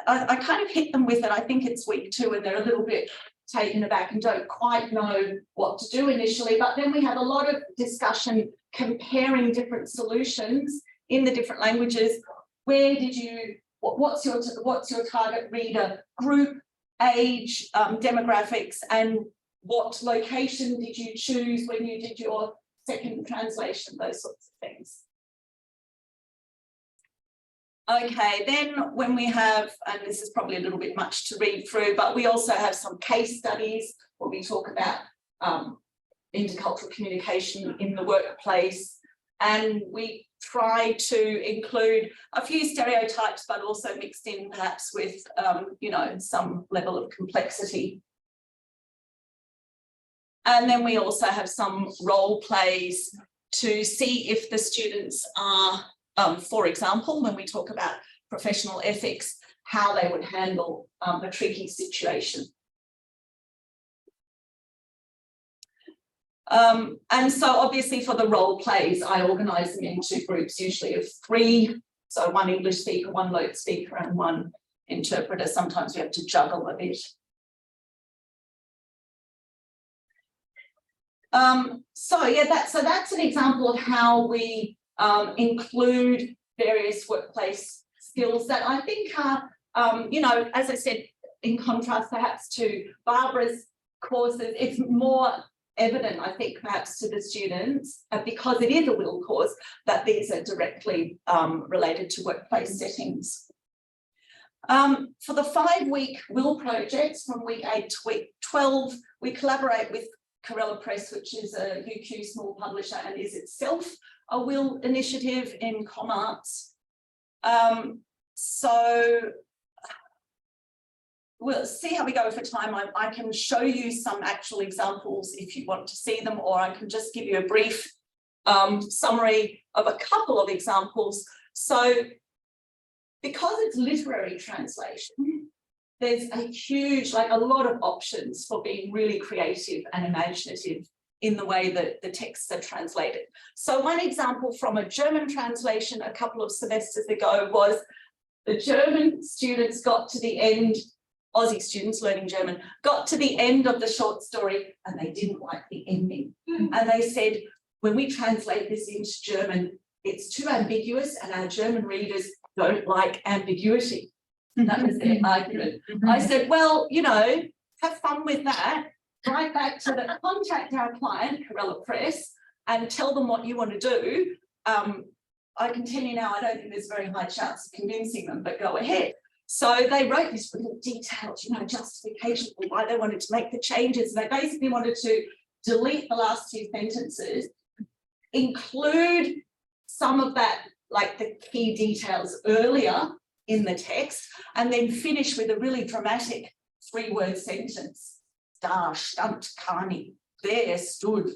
I kind of hit them with it, I think it's week 2, and they're a little bit taken aback and don't quite know what to do initially, but then we have a lot of discussion comparing different solutions in the different languages. Where did you, what's your target reader group, age, demographics, and what location did you choose when you did your second translation, those sorts of things. Okay, then when we have, and this is probably a little bit much to read through, but we also have some case studies when we talk about intercultural communication in the workplace, and we try to include a few stereotypes, but also mixed in perhaps with, you know, some level of complexity. And then we also have some role plays to see if the students are, for example, when we talk about professional ethics, how they would handle a tricky situation. And so obviously for the role plays, I organise them into groups usually of 3. So 1 English speaker, 1 Lote speaker, and 1 interpreter. Sometimes we have to juggle a bit. So yeah, that's an example of how we include various workplace skills that I think are, you know, as I said, in contrast perhaps to Barbara's courses, it's more evident, I think, perhaps to the students, because it is a will course, that these are directly related to workplace settings. For the 5-week will projects from week 8 to week 12, we collaborate with Corella Press, which is a UQ small publisher and is itself a will initiative in ComArts. So we'll see how we go for time. I can show you some actual examples if you want to see them, or I can just give you a brief summary of a couple of examples. So because it's literary translation, there's a huge, like a lot of options for being really creative and imaginative in the way that the texts are translated. So one example from a German translation a couple of semesters ago was the German students got to the end, Aussie students learning German, got to the end of the short story and they didn't like the ending. And they said, when we translate this into German, it's too ambiguous and our German readers don't like ambiguity. That was their argument. I said, well, you know, have fun with that. Write back to the contact our client, Corella Press, and tell them what you want to do. I can tell you now, I don't think there's a very high chance of convincing them, but go ahead. So they wrote this really detailed, you know, justification for why they wanted to make the changes. They basically wanted to delete the last 2 sentences, include some of that, like the key details earlier in the text, and then finish with a really dramatic 3-word sentence. Da stand Kani. There stood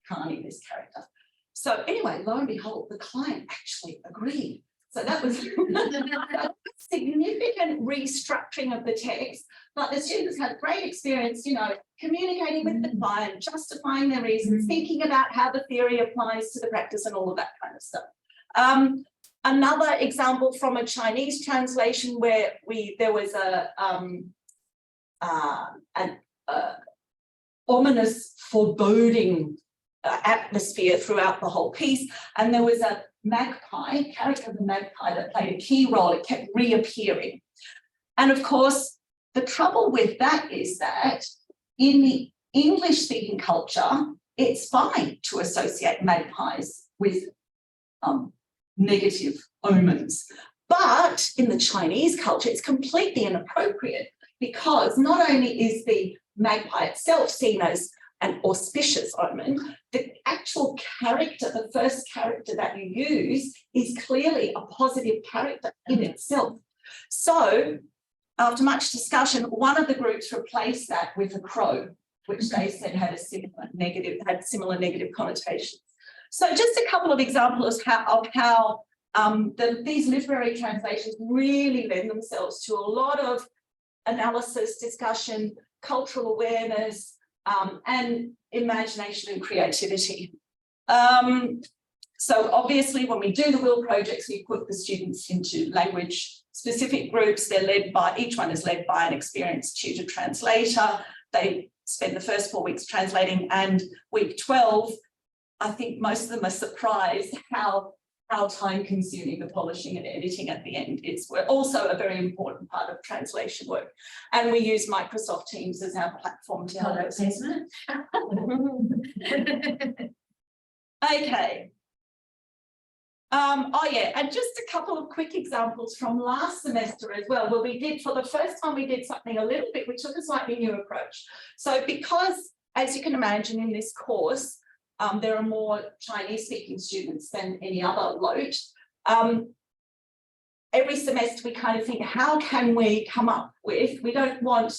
Kani, this character. So anyway, lo and behold, the client actually agreed. So that was a significant restructuring of the text, but the students had great experience, you know, communicating with the client, justifying their reasons, thinking about how the theory applies to the practice and all of that kind of stuff. Another example from a Chinese translation where there was an ominous, foreboding atmosphere throughout the whole piece, and there was a magpie, character of the magpie that played a key role. It kept reappearing, and of course, the trouble with that is that in the English-speaking culture, it's fine to associate magpies with negative omens. But in the Chinese culture, it's completely inappropriate because not only is the magpie itself seen as an auspicious omen, the actual character, the first character that you use, is clearly a positive character in itself. So after much discussion, one of the groups replaced that with a crow, which they said had a similar negative connotations. So just a couple of examples of how these literary translations really lend themselves to a lot of analysis, discussion, cultural awareness, and imagination and creativity. So obviously when we do the WIL projects, we put the students into language specific groups. They're led by, each one is led by an experienced tutor translator. They spend the first 4 weeks translating, and week 12, I think most of them are surprised how time consuming the polishing and editing at the end is. We're also a very important part of translation work. And we use Microsoft Teams as our platform to help us. Okay. Oh yeah, and just a couple of quick examples from last semester as well, where we did, for the first time, we did something a little bit, which took a slightly new approach. So because, as you can imagine in this course, there are more Chinese speaking students than any other load. Every semester we kind of think, how can we come up with, we don't want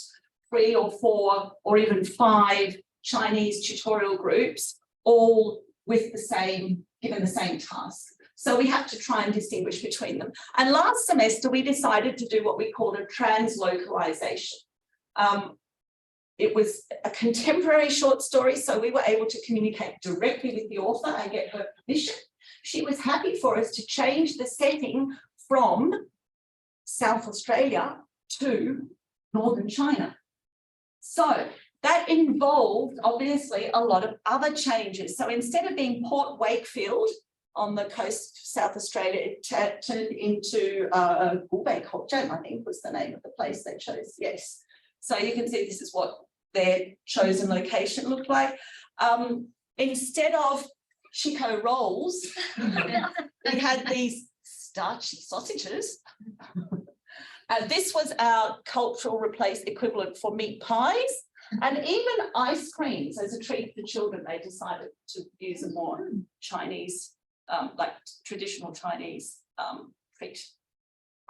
3 or 4 or even 5 Chinese tutorial groups, all with the same, given the same task. So we have to try and distinguish between them. And last semester, we decided to do what we called a translocalization. It was a contemporary short story, so we were able to communicate directly with the author and get her permission. She was happy for us to change the setting from South Australia to Northern China. So that involved, obviously, a lot of other changes. So instead of being Port Wakefield on the coast of South Australia, it turned into Gulbei Kokjam, I think was the name of the place they chose. Yes. So you can see this is what their chosen location looked like. Instead of Chico rolls, we had these starchy sausages. This was our cultural equivalent for meat pies. And even ice creams as a treat for children, they decided to use a more Chinese, like traditional Chinese treat.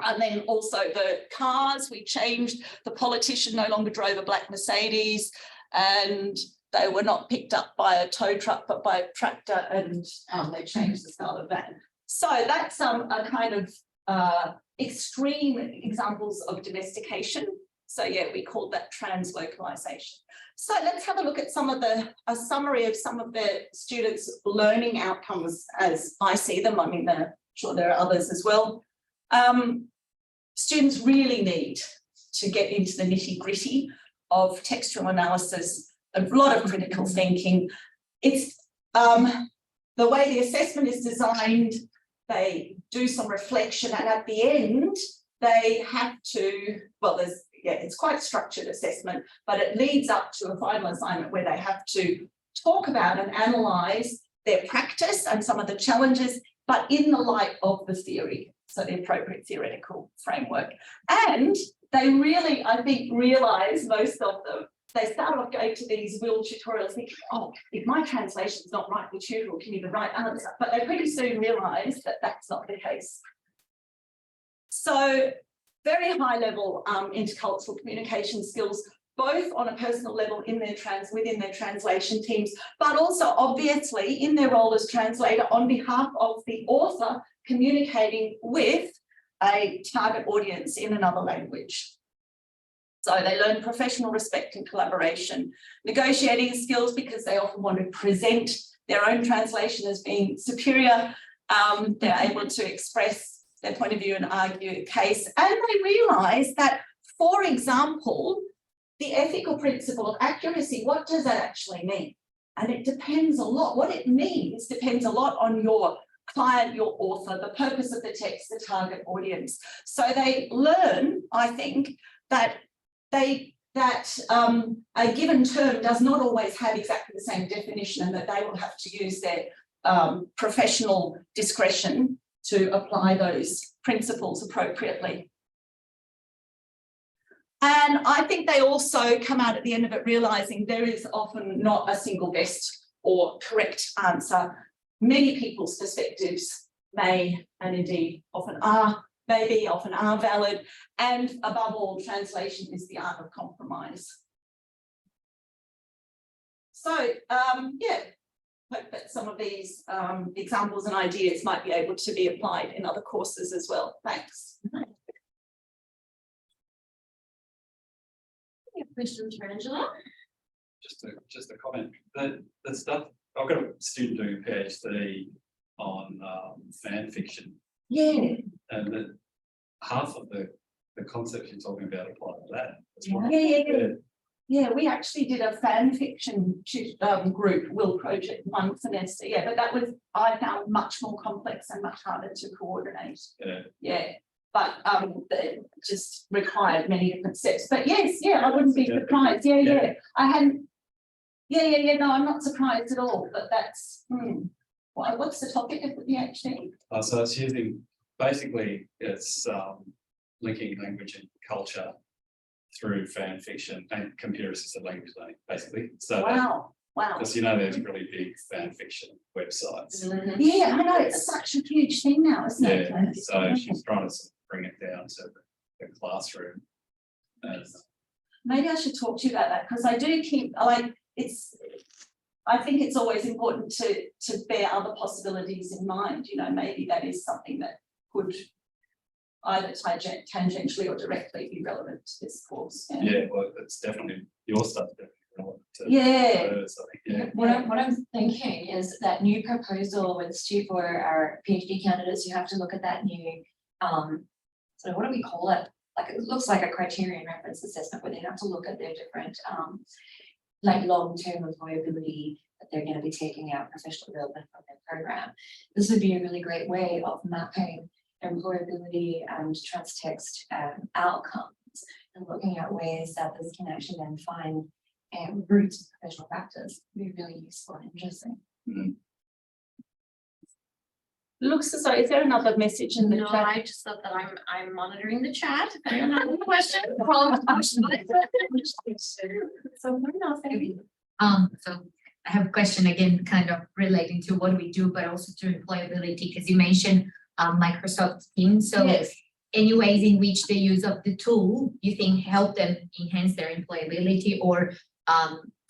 And then also the cars, we changed, the politician no longer drove a black Mercedes, and they were not picked up by a tow truck, but by a tractor, and they changed the style of van. So that's a kind of extreme examples of domestication. So yeah, we called that translocalization. So let's have a look at a summary of some of the students' learning outcomes as I see them. I mean, I'm sure there are others as well. Students really need to get into the nitty-gritty of textual analysis, a lot of critical thinking. It's the way the assessment is designed, they do some reflection, and at the end, they have to, well, it's quite structured assessment, but it leads up to a final assignment where they have to talk about and analyse their practice and some of the challenges, but in the light of the theory, so the appropriate theoretical framework. And they really, I think, realise, most of them, they start off going to these WIL tutorials thinking, oh, if my translation is not right, the tutor will give me the right answer. But they pretty soon realise that that's not the case. So very high level intercultural communication skills, both on a personal level in their within their translation teams, but also obviously in their role as translator on behalf of the author, communicating with a target audience in another language. So they learn professional respect and collaboration, negotiating skills because they often want to present their own translation as being superior. They're able to express their point of view and argue a case. And they realise that, for example, the ethical principle of accuracy, what does that actually mean? And it depends a lot. What it means depends a lot on your client, your author, the purpose of the text, the target audience. So they learn, I think, that a given term does not always have exactly the same definition, and that they will have to use their professional discretion to apply those principles appropriately. And I think they also come out at the end of it realising there is often not a single best or correct answer. Many people's perspectives may, and indeed often are valid, and above all, translation is the art of compromise. So yeah, hope that some of these examples and ideas might be able to be applied in other courses as well. Thanks. Questions for Angela? just a comment, the stuff, I've got a student doing a PhD on fan fiction, Yeah, and that half of the concepts you're talking about apply to that. as yeah, well. yeah, yeah. Yeah, we actually did a fan fiction group will project one semester. Yeah, but that was, I found, much more complex and much harder to coordinate. Yeah. Yeah, but it just required many different steps. But yes, yeah, I wouldn't be Yeah. surprised. Yeah, Yeah. yeah. I hadn't. Yeah. No, I'm not surprised at all. But that's what's the topic of the PhD? So it's using, basically, it's linking language and culture through fan fiction and computer assisted language learning, basically. So Wow. because there's really big fan fiction websites. Yeah, I know, it's such a huge thing now, isn't it? Yeah, so she's trying to sort of bring it down to the classroom. And Maybe I should talk to you about that, because I do keep, like, I think it's always important to bear other possibilities in mind, maybe that is something that could either tangentially or directly be relevant to this course. yeah, well, it's definitely, your stuff definitely relevant to Yeah. hers, I think, yeah. What I'm thinking is that new proposal with for our PhD candidates, you have to look at that new, so what do we call it? Like, it looks like a criterion reference assessment where they have to look at their different, like long-term employability that they're going to be taking out professional development from their program. This would be a really great way of mapping employability and trans-text outcomes and looking at ways that this can actually then find roots of professional practice. Be really useful and interesting. Looks as though, is there another message in the No, chat? I just thought that I'm monitoring the chat. If anyone has a question. So I have a question again, kind of relating to what we do, but also to employability, because you mentioned Microsoft Teams. So Yes. any ways in which the use of the tool you think help them enhance their employability or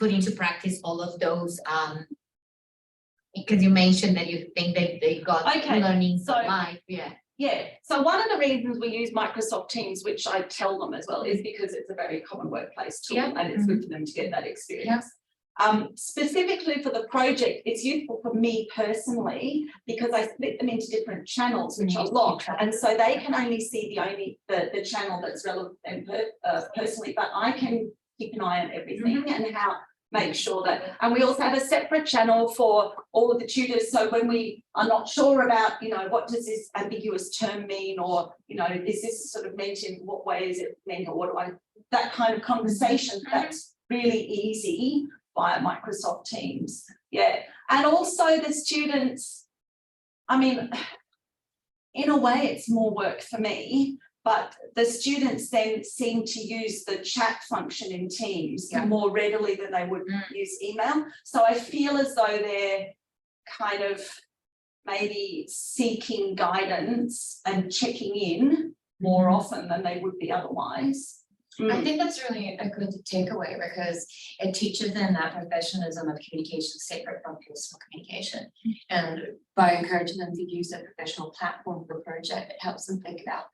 put into practice all of those because you mentioned that you think that they got learning so- life. Yeah, so one of the reasons we use Microsoft Teams, which I tell them as well, is because it's a very common workplace tool Yeah. and it's good for them to get that experience. Specifically for the project, it's useful for me personally because I split them into different channels, which are locked, and so they can only see the channel that's relevant to them personally, but I can keep an eye on everything and make sure that, and we also have a separate channel for all of the tutors. So when we are not sure about, what does this ambiguous term mean, or, is this sort of meant in what way is it meant, or what do I, that kind of conversation, that's really easy via Microsoft Teams. Yeah. And also the students, I mean, in a way it's more work for me, but the students then seem to use the chat function in Teams more readily than they would use email. So I feel as though they're kind of maybe seeking guidance and checking in more often than they would be otherwise. I think that's really a good takeaway because it teaches them that professionalism of communication is separate from personal communication. And by encouraging them to use a professional platform for the project, it helps them think about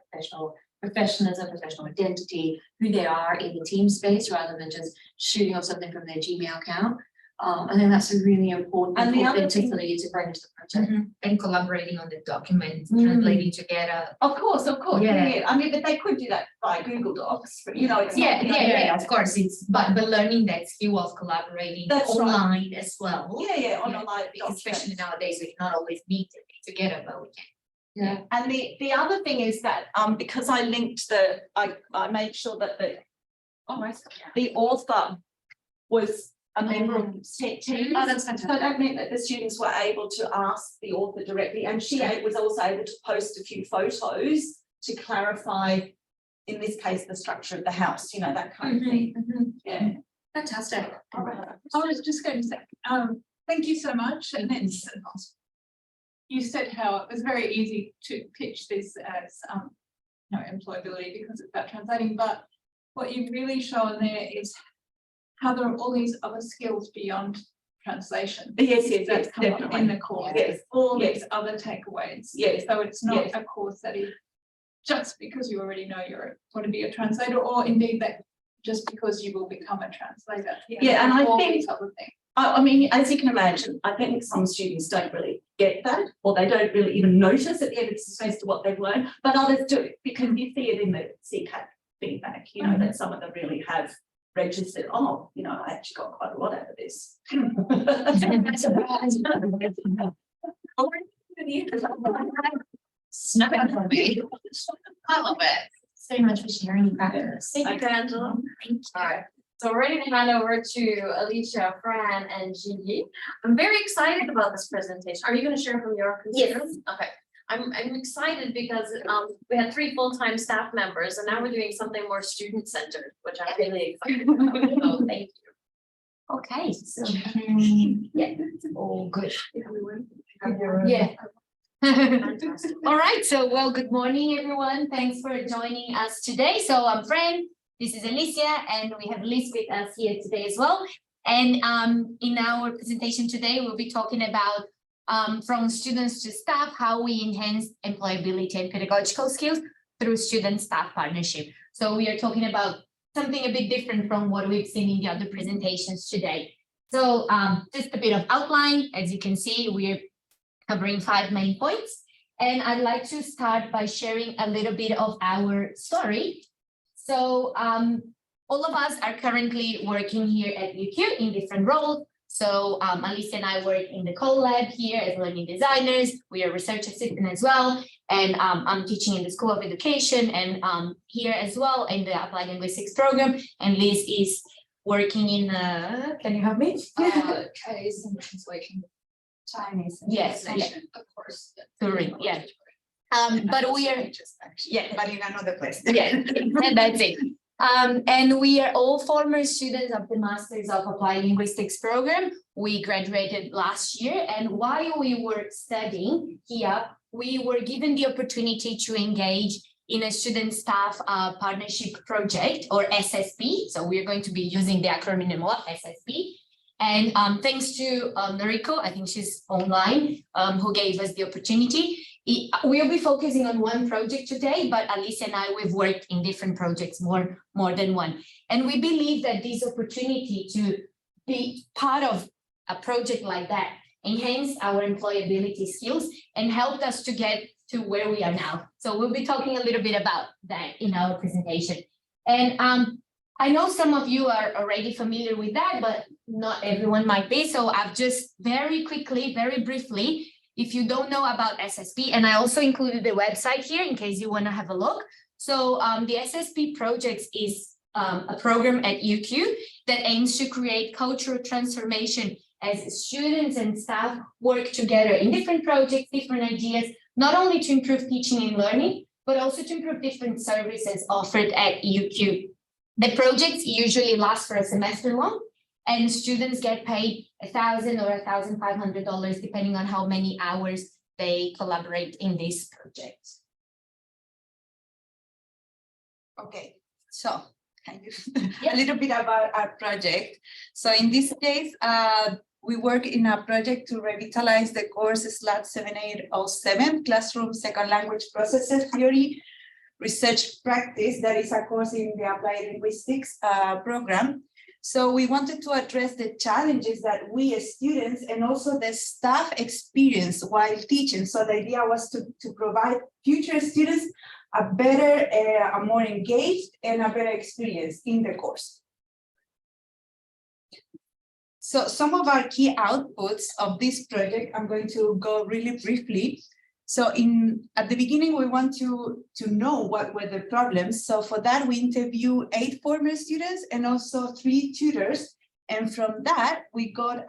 professionalism, professional identity, who they are in the team space rather than just shooting off something from their Gmail account. I think that's a really important And the other thing- authenticity to bring to the project. And collaborating on the document, translating together. Of course. Yeah. Yeah. I mean, but they could do that by Google Docs, but, it's not, Of course, it's but learning that skill of collaborating That's right. online as well. on a live Especially document. nowadays, we cannot always meet together, but we can. And the other thing is that because I linked I made sure that the author was a member of the team. Oh, that's So fantastic. that meant that the students were able to ask the author directly, and she was also able to post a few photos to clarify, in this case, the structure of the house, that kind of thing. Yeah. Fantastic. I was just going to say, thank you so much. And it's, you said how it was very easy to pitch this as, employability because it's about translating, but what you've really shown there is how there are all these other skills beyond translation. Yes, That's come up in the course. Yes. All these other takeaways. Yes. So it's not Yes. a course that is just because you already know you're going to be a translator, or indeed that just because you will become a translator. Yeah, and I all think- these other things. I mean, as you can imagine, I think some students don't really get that, or they don't really even notice at the end of the semester what they've learned, but others do, because you see it in the CCAT feedback, you know, that some of them really have registered, oh, you know, I actually got quite a lot out of this. Snuck out for me. I love it. So much for sharing your practice. Okay, Angela. All right, so we're ready to hand over to Alicia, Fran, and Gigi. I'm very excited about this presentation. Are you going to share from your concerns? Okay. I'm excited because we had 3 full-time staff members and now we're doing something more student-centered, which I'm really excited about. So thank you. Okay, so, yeah, all good. Yeah. All right, so well, good morning, everyone. Thanks for joining us today. So I'm Fran, this is Alicia, and we have Liz with us here today as well. And in our presentation today, we'll be talking about from students to staff, how we enhance employability and pedagogical skills through student-staff partnership. So we are talking about something a bit different from what we've seen in the other presentations today. So just a bit of outline. As you can see, we're covering 5 main points. And I'd like to start by sharing a little bit of our story. So all of us are currently working here at UQ in different roles. So Alicia and I work in the co-lab here as learning designers. We are research assistant as well. And I'm teaching in the School of Education and here as well in the Applied Linguistics program. And Liz is working in, can you help me? Chinese and translation. Chinese. Yes, translation, of course. Turing, yeah. But we are, yeah, But in another place. yeah, and that's it. And we are all former students of the Masters of Applied Linguistics program. We graduated last year, and while we were studying here, we were given the opportunity to engage in a student-staff partnership project, or SSP. So we're going to be using the acronym SSP. And thanks to Noriko, I think she's online, who gave us the opportunity. We'll be focusing on one project today, but Alicia and I, we've worked in different projects, more than one. And we believe that this opportunity to be part of a project like that enhanced our employability skills and helped us to get to where we are now. So we'll be talking a little bit about that in our presentation. And I know some of you are already familiar with that, but not everyone might be. So I've just very quickly, very briefly, if you don't know about SSP, and I also included the website here in case you want to have a look. So the SSP projects is a program at UQ that aims to create cultural transformation as students and staff work together in different projects, different ideas, not only to improve teaching and learning, but also to improve different services offered at UQ. The projects usually last for a semester long, and students get paid $1,000 or $1,500 depending on how many hours they collaborate in this project. Okay, so a little bit about our project. So in this case, we work in a project to revitalize the course SLAT 7807, Classroom Second Language Processor Theory Research Practice. That is a course in the Applied Linguistics program. So we wanted to address the challenges that we as students and also the staff experience while teaching. So the idea was to provide future students a better, a more engaged and a better experience in the course. So some of our key outputs of this project, I'm going to go really briefly. So at the beginning, we want to know what were the problems. So for that, we interviewed 8 former students and also 3 tutors. And from that, we got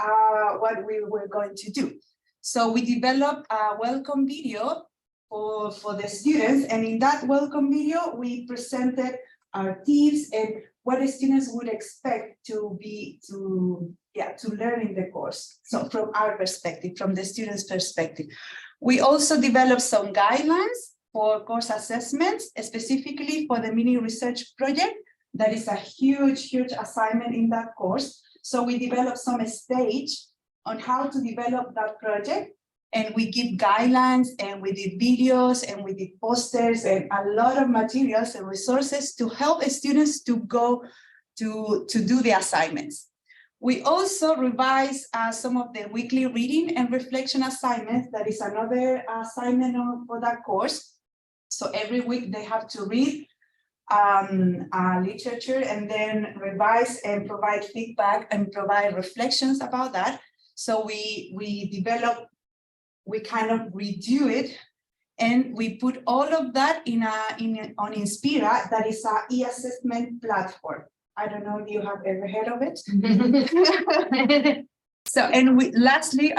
what we were going to do. So we developed a welcome video for the students. And in that welcome video, we presented our tips and what the students would expect to learn in the course. So from our perspective, from the students' perspective. We also developed some guidelines for course assessments, specifically for the mini research project. That is a huge, huge assignment in that course. So we developed some stage on how to develop that project. And we give guidelines and we did videos and we did posters and a lot of materials and resources to help students to go to do the assignments. We also revise some of the weekly reading and reflection assignments. That is another assignment for that course. So every week they have to read literature and then revise and provide feedback and provide reflections about that. So we kind of redo it, and we put all of that on Inspira. That is our e-assessment platform. I don't know if you have ever heard of it. So, and lastly,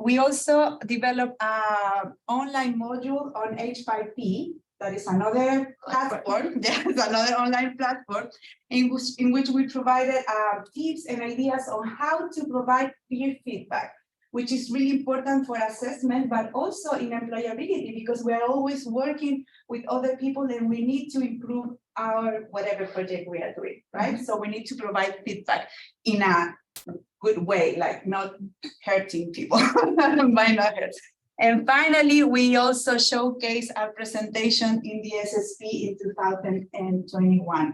we also develop an online module on H5P. That is another platform. There's another online platform in which we provided tips and ideas on how to provide peer feedback, which is really important for assessment, but also in employability, because we're always working with other people and we need to improve our whatever project we are doing, right? So we need to provide feedback in a good way, like not hurting people, by not hurt. And finally, we also showcase our presentation in the SSP in 2021.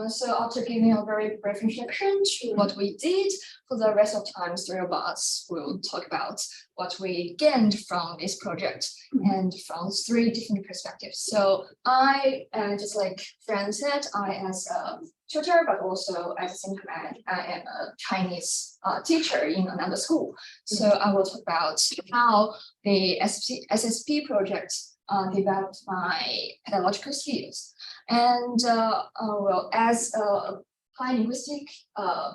So after giving a very brief introduction to what we did, for the rest of time, three of us will talk about what we gained from this project and from three different perspectives. So I, just like Fran said, I as a tutor, but also at the same time, I am a Chinese teacher in another school. So I will talk about how the SSP project developed my pedagogical skills. And well, as a high linguistic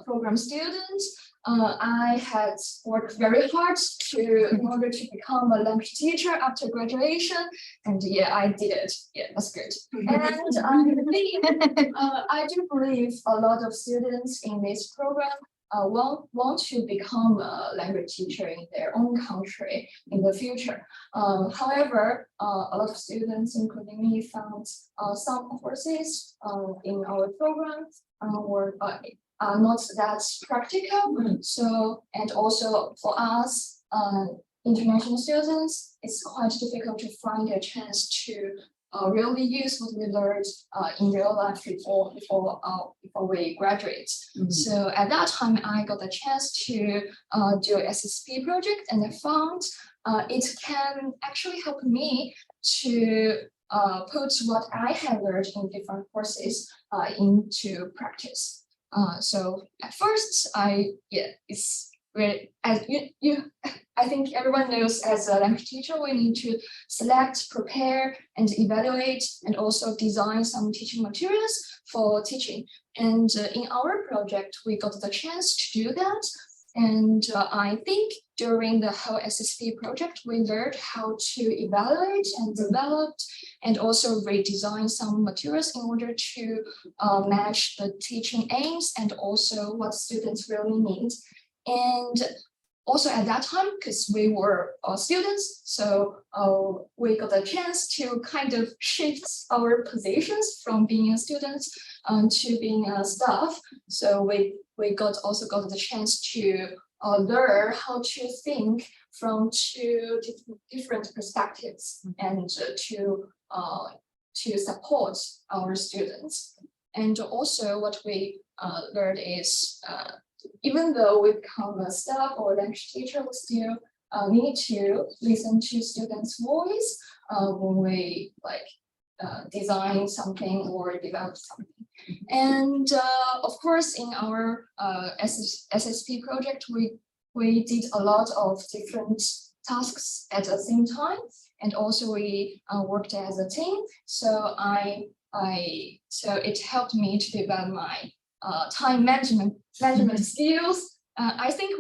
program student, I had worked very hard in order to become a language teacher after graduation, and yeah, I did it. Yeah, that's good. And I do believe a lot of students in this program want to become a language teacher in their own country in the future. However, a lot of students, including me, found some courses in our program were not that practical. So, and also for us, international students, it's quite difficult to find a chance to really use what we learned in real life before we graduate. So at that time, I got a chance to do an SSP project, and I found it can actually help me to put what I had learned in different courses into practice. So at first, it's really, as I think everyone knows, as a language teacher, we need to select, prepare, and evaluate, and also design some teaching materials for teaching. And in our project, we got the chance to do that. And I think during the whole SSP project, we learned how to evaluate and develop, and also redesign some materials in order to match the teaching aims and also what students really need. And also at that time, because we were students, so we got a chance to kind of shift our positions from being a student to being a staff. So we also got the chance to learn how to think from two different perspectives and to support our students. And also what we learned is even though we become a staff or language teacher, we still need to listen to students' voice when we design something or develop something. And of course, in our SSP project, we did a lot of different tasks at the same time, and also we worked as a team. So so it helped me to develop my time management skills. I think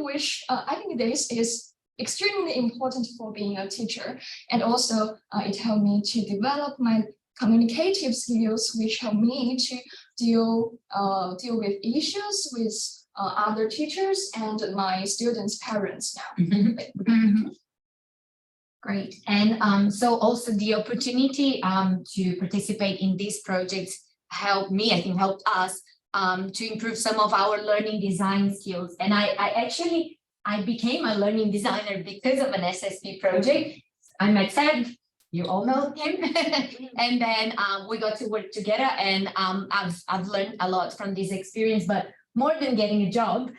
this is extremely important for being a teacher, and also it helped me to develop my communicative skills, which help me to deal with issues with other teachers and my students' parents now. Great. And so also the opportunity to participate in these projects helped us to improve some of our learning design skills. And I became a learning designer because of an SSP project. I myself you all know him. And then we got to work together, and I've learned a lot from this experience. But more than getting a job,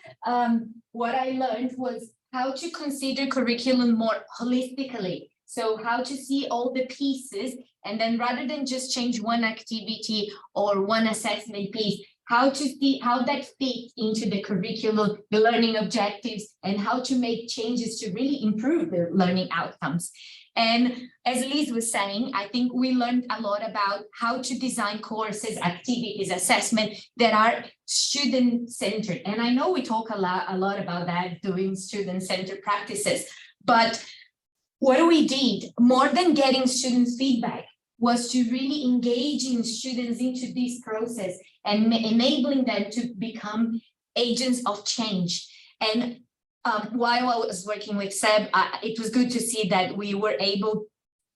what I learned was how to consider curriculum more holistically. So how to see all the pieces, and then rather than just change one activity or one assessment piece, how to see how that fits into the curriculum, the learning objectives, and how to make changes to really improve the learning outcomes. And as Liz was saying, I think we learned a lot about how to design courses, activities, assessment that are student-centered. And I know we talk a lot about that, doing student-centered practices, but what we did, more than getting students' feedback, was to really engaging students into this process and enabling them to become agents of change. And while I was working with Seb, it was good to see that we were able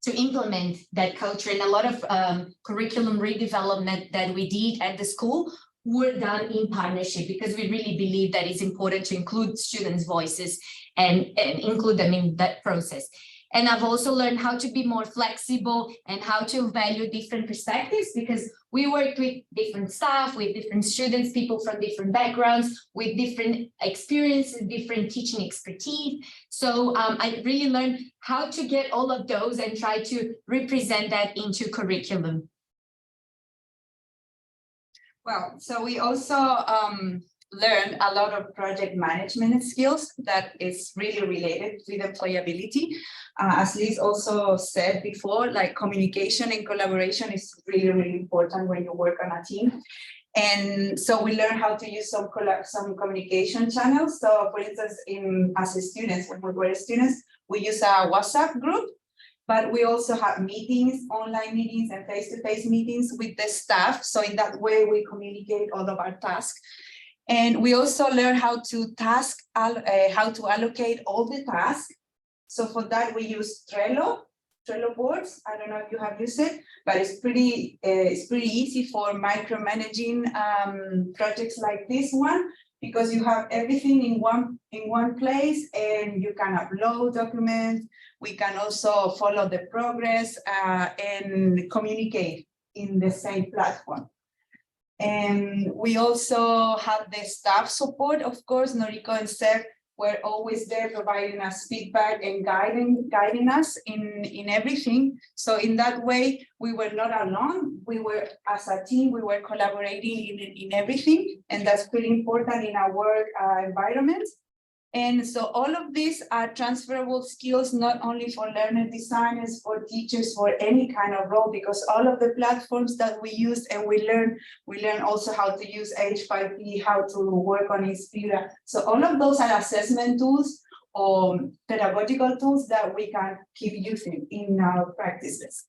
to implement that culture, and a lot of curriculum redevelopment that we did at the school were done in partnership, because we really believe that it's important to include students' voices and include them in that process. And I've also learned how to be more flexible and how to value different perspectives, because we worked with different staff, with different students, people from different backgrounds, with different experiences, different teaching expertise. So I really learned how to get all of those and try to represent that into curriculum. Well, so we also learned a lot of project management skills that is really related with employability. As Liz also said before, like communication and collaboration is really, really important when you work on a team. And so we learned how to use some communication channels. So for instance, as students, when we were students, we use a WhatsApp group, but we also have meetings, online meetings and face-to-face meetings with the staff. So in that way, we communicate all of our tasks. And we also learn how to allocate all the tasks. So for that, we use Trello boards. I don't know if you have used it, but it's pretty easy for micromanaging projects like this one, because you have everything in one place, and you can upload documents. We can also follow the progress and communicate in the same platform. And we also have the staff support, of course. Noriko and Seb were always there providing us feedback and guiding us in everything. So in that way, we were not alone. We were, as a team, we were collaborating in everything. And that's pretty important in our work environment. And so all of these are transferable skills, not only for learner designers, for teachers, for any kind of role, because all of the platforms that we use and we learn also how to use H5P, how to work on Inspira. So all of those are assessment tools or pedagogical tools that we can keep using in our practices.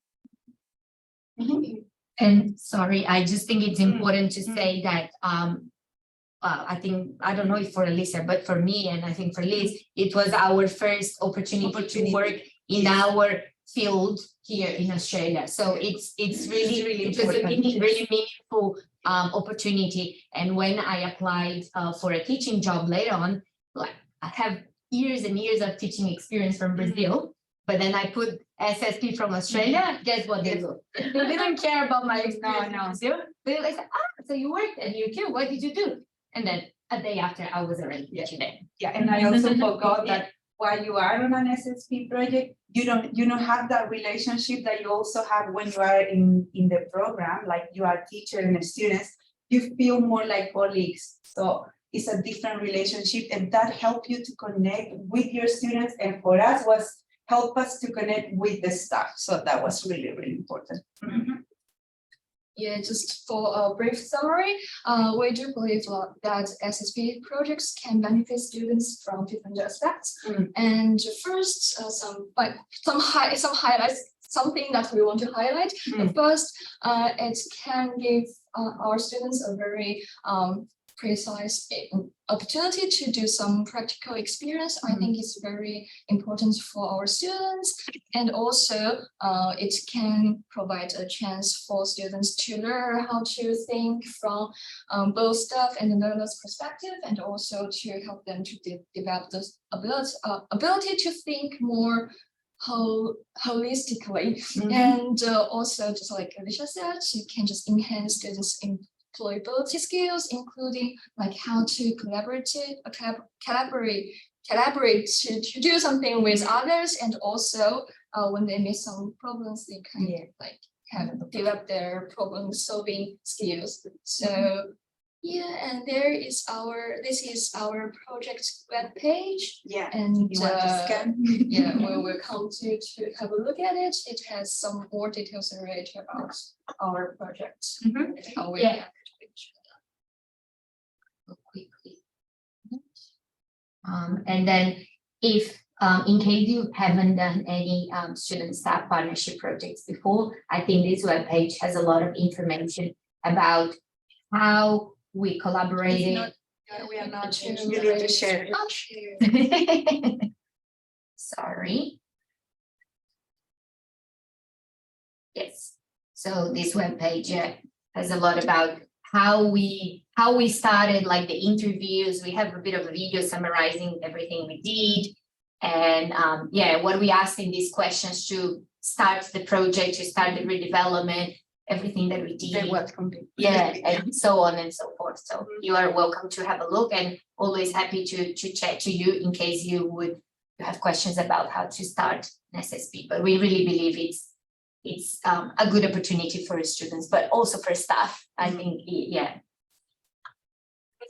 Mm-hmm. And sorry, I just think it's important to say that I think, I don't know if for Elisa, but for me, and I think for Liz, it was our first opportunity to work in our field here in Australia. So it's really it was a really meaningful opportunity. And when I applied for a teaching job later on, like I have years and years of teaching experience from Brazil, but then I put SSP from Australia. Guess what they do? They didn't care about my experience in Brazil. They like, so you worked at UK, what did you do? And then a day after, I was already teaching there. Yeah, and I also forgot that while you are on an SSP project, you don't have that relationship that you also have when you are in the program, like you are teacher and students. You feel more like colleagues. So it's a different relationship, and that helps you to connect with your students. And for us was help us to connect with the staff. So that was really, really important. Mm-hmm. Yeah, just for a brief summary, we do believe that SSP projects can benefit students from different aspects. And first, some highlights, something that we want to highlight. First, it can give our students a very precise opportunity to do some practical experience. I think it's very important for our students, and also it can provide a chance for students to learn how to think from both staff and the learner's perspective, and also to help them to develop this ability to think more holistically. Mhm. And also, just like Alicia said, you can just enhance students' employability skills, including like how to collaborate to do something with others, and also when they meet some problems, they can like have develop their problem solving skills. So yeah, and this is our project web page, Yeah. and You want to scan? yeah, we're welcome to have a look at it. It has some more details related about our project. Mhm. And how we Yeah. react to each other. Quickly. And then if, in case you haven't done any student staff partnership projects before, I think this webpage has a lot of information about how we collaborated. We are not. You You need to share. Sorry. Yes, so this webpage has a lot about how we started, like the interviews. We have a bit of a video summarizing everything we did. And yeah, what we asked in these questions to start the project, to start the redevelopment, everything that we did. They welcome. Yeah, and so on and so forth. So you are welcome to have a look, and always happy to chat to you in case you have questions about how to start an SSP. But we really believe it's a good opportunity for students, but also for staff. I think, yeah. I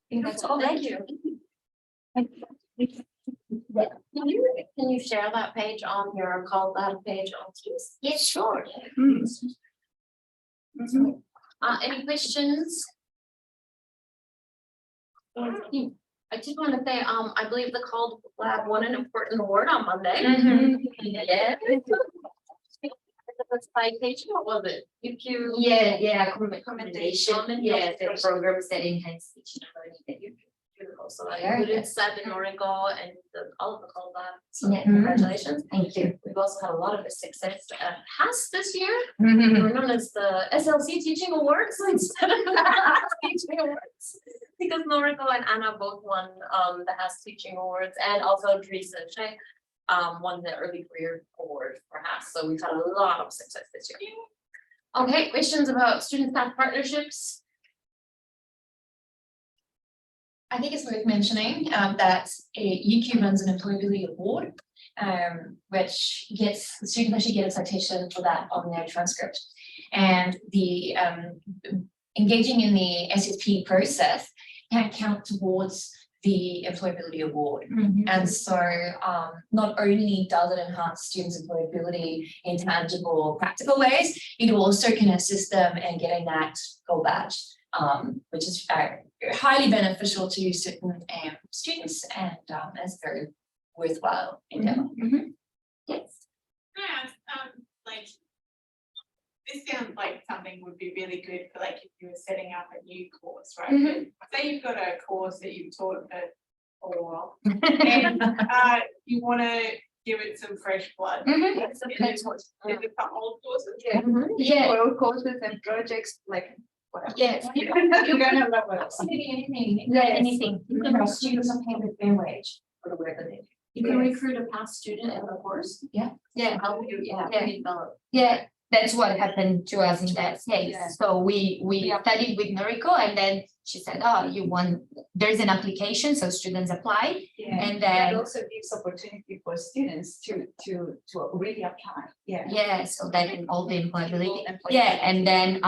think that's all. Thank you. Can you share that page on your call lab page on Teams? Yes, sure. Any questions? I did want to say, I believe the call lab won an important award on Monday. Yeah. The citation, what was it? Yeah, commendation. Yeah, the programs that enhance teaching and learning that you do. So I included Seb and Noriko and all of the call labs. So Yeah. congratulations. Thank you. We've also had a lot of success at HAS this year. We're known as the SLC Teaching Awards instead of the HAS Teaching Awards. Because Noriko and Anna both won the HAS Teaching Awards, and also Teresa and Shay won the Early Career Award for HAS. So we've had a lot of success this year. Okay, questions about student staff partnerships? I think it's worth mentioning that UQ runs an employability award, which gets the students actually get a citation for that on their transcript. And the engaging in the SSP process can count towards the employability award. And so not only does it enhance students' employability in tangible, practical ways, it also can assist them in getting that gold badge, which is highly beneficial to certain students, and is very worthwhile endeavor. Yes. Yeah, like, this sounds like something would be really good for, like, if you were setting up a new course, right? Say you've got a course that you've taught for a while, and you want to give it some fresh blood. That's the Is it for old courses? Yeah. Oral courses and projects, like whatever. Yes. You don't have that one. Maybe anything. Yeah, anything. You can have students on paying their wage for the work that they do. You can recruit a past student in the course. Yeah. Help you, Yeah. develop. Yeah, that's what happened to us in that case. Yeah. So we studied with Noriko, and then she said, oh, there's an application, so students apply. And then, also gives opportunity for students to really apply. yeah, so then all the employability. Yeah, and then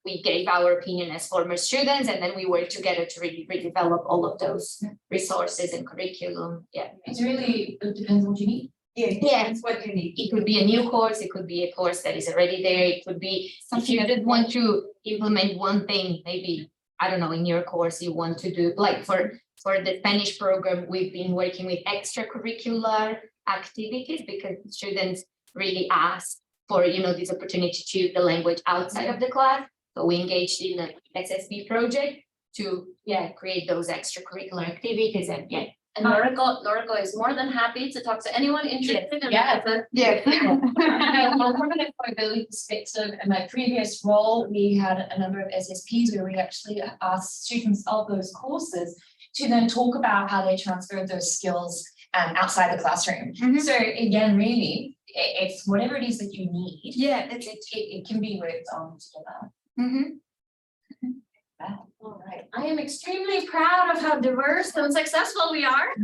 we gave our opinion as former students, and then we worked together to really redevelop all of those resources and curriculum. Yeah. It depends what you need. Yeah. That's what you need. It could be a new course, it could be a course that is already there, it could be, if you did want to implement one thing, maybe, I don't know, in your course, you want to do, like for the Spanish program, we've been working with extracurricular activities because students really ask for, this opportunity to use the language outside of the class. So we engaged in an SSB project to, create those extracurricular activities, and And Noriko is more than happy to talk to anyone interested in that. From an employability perspective, in my previous role, we had a number of SSPs where we actually asked students of those courses to then talk about how they transferred those skills outside the classroom. So again, really, it's whatever it is that you need. Yeah, It can be worked on together. All right, I am extremely proud of how diverse and successful we are.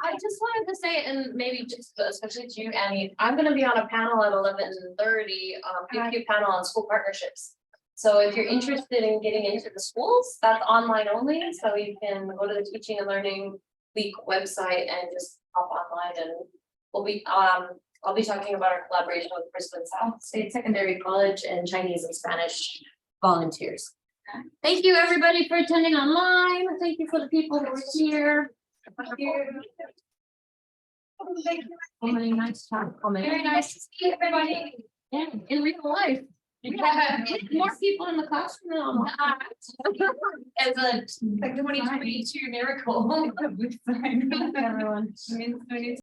I just wanted to say, and maybe just especially to you, Annie, I'm gonna be on a panel at 11:30, PQ panel on school partnerships. So if you're interested in getting into the schools, that's online only, so you can go to the Teaching and Learning Week website and just hop online, and we'll be, I'll be talking about our collaboration with Brisbane South State Secondary College and Chinese and Spanish volunteers. Thank you, everybody, for attending online. Thank you for the people who were here. Thank you. Very nice talk. Very nice to see everybody. Yeah, in real life. Yeah, more people in the classroom than online. As a 2022 miracle. Everyone.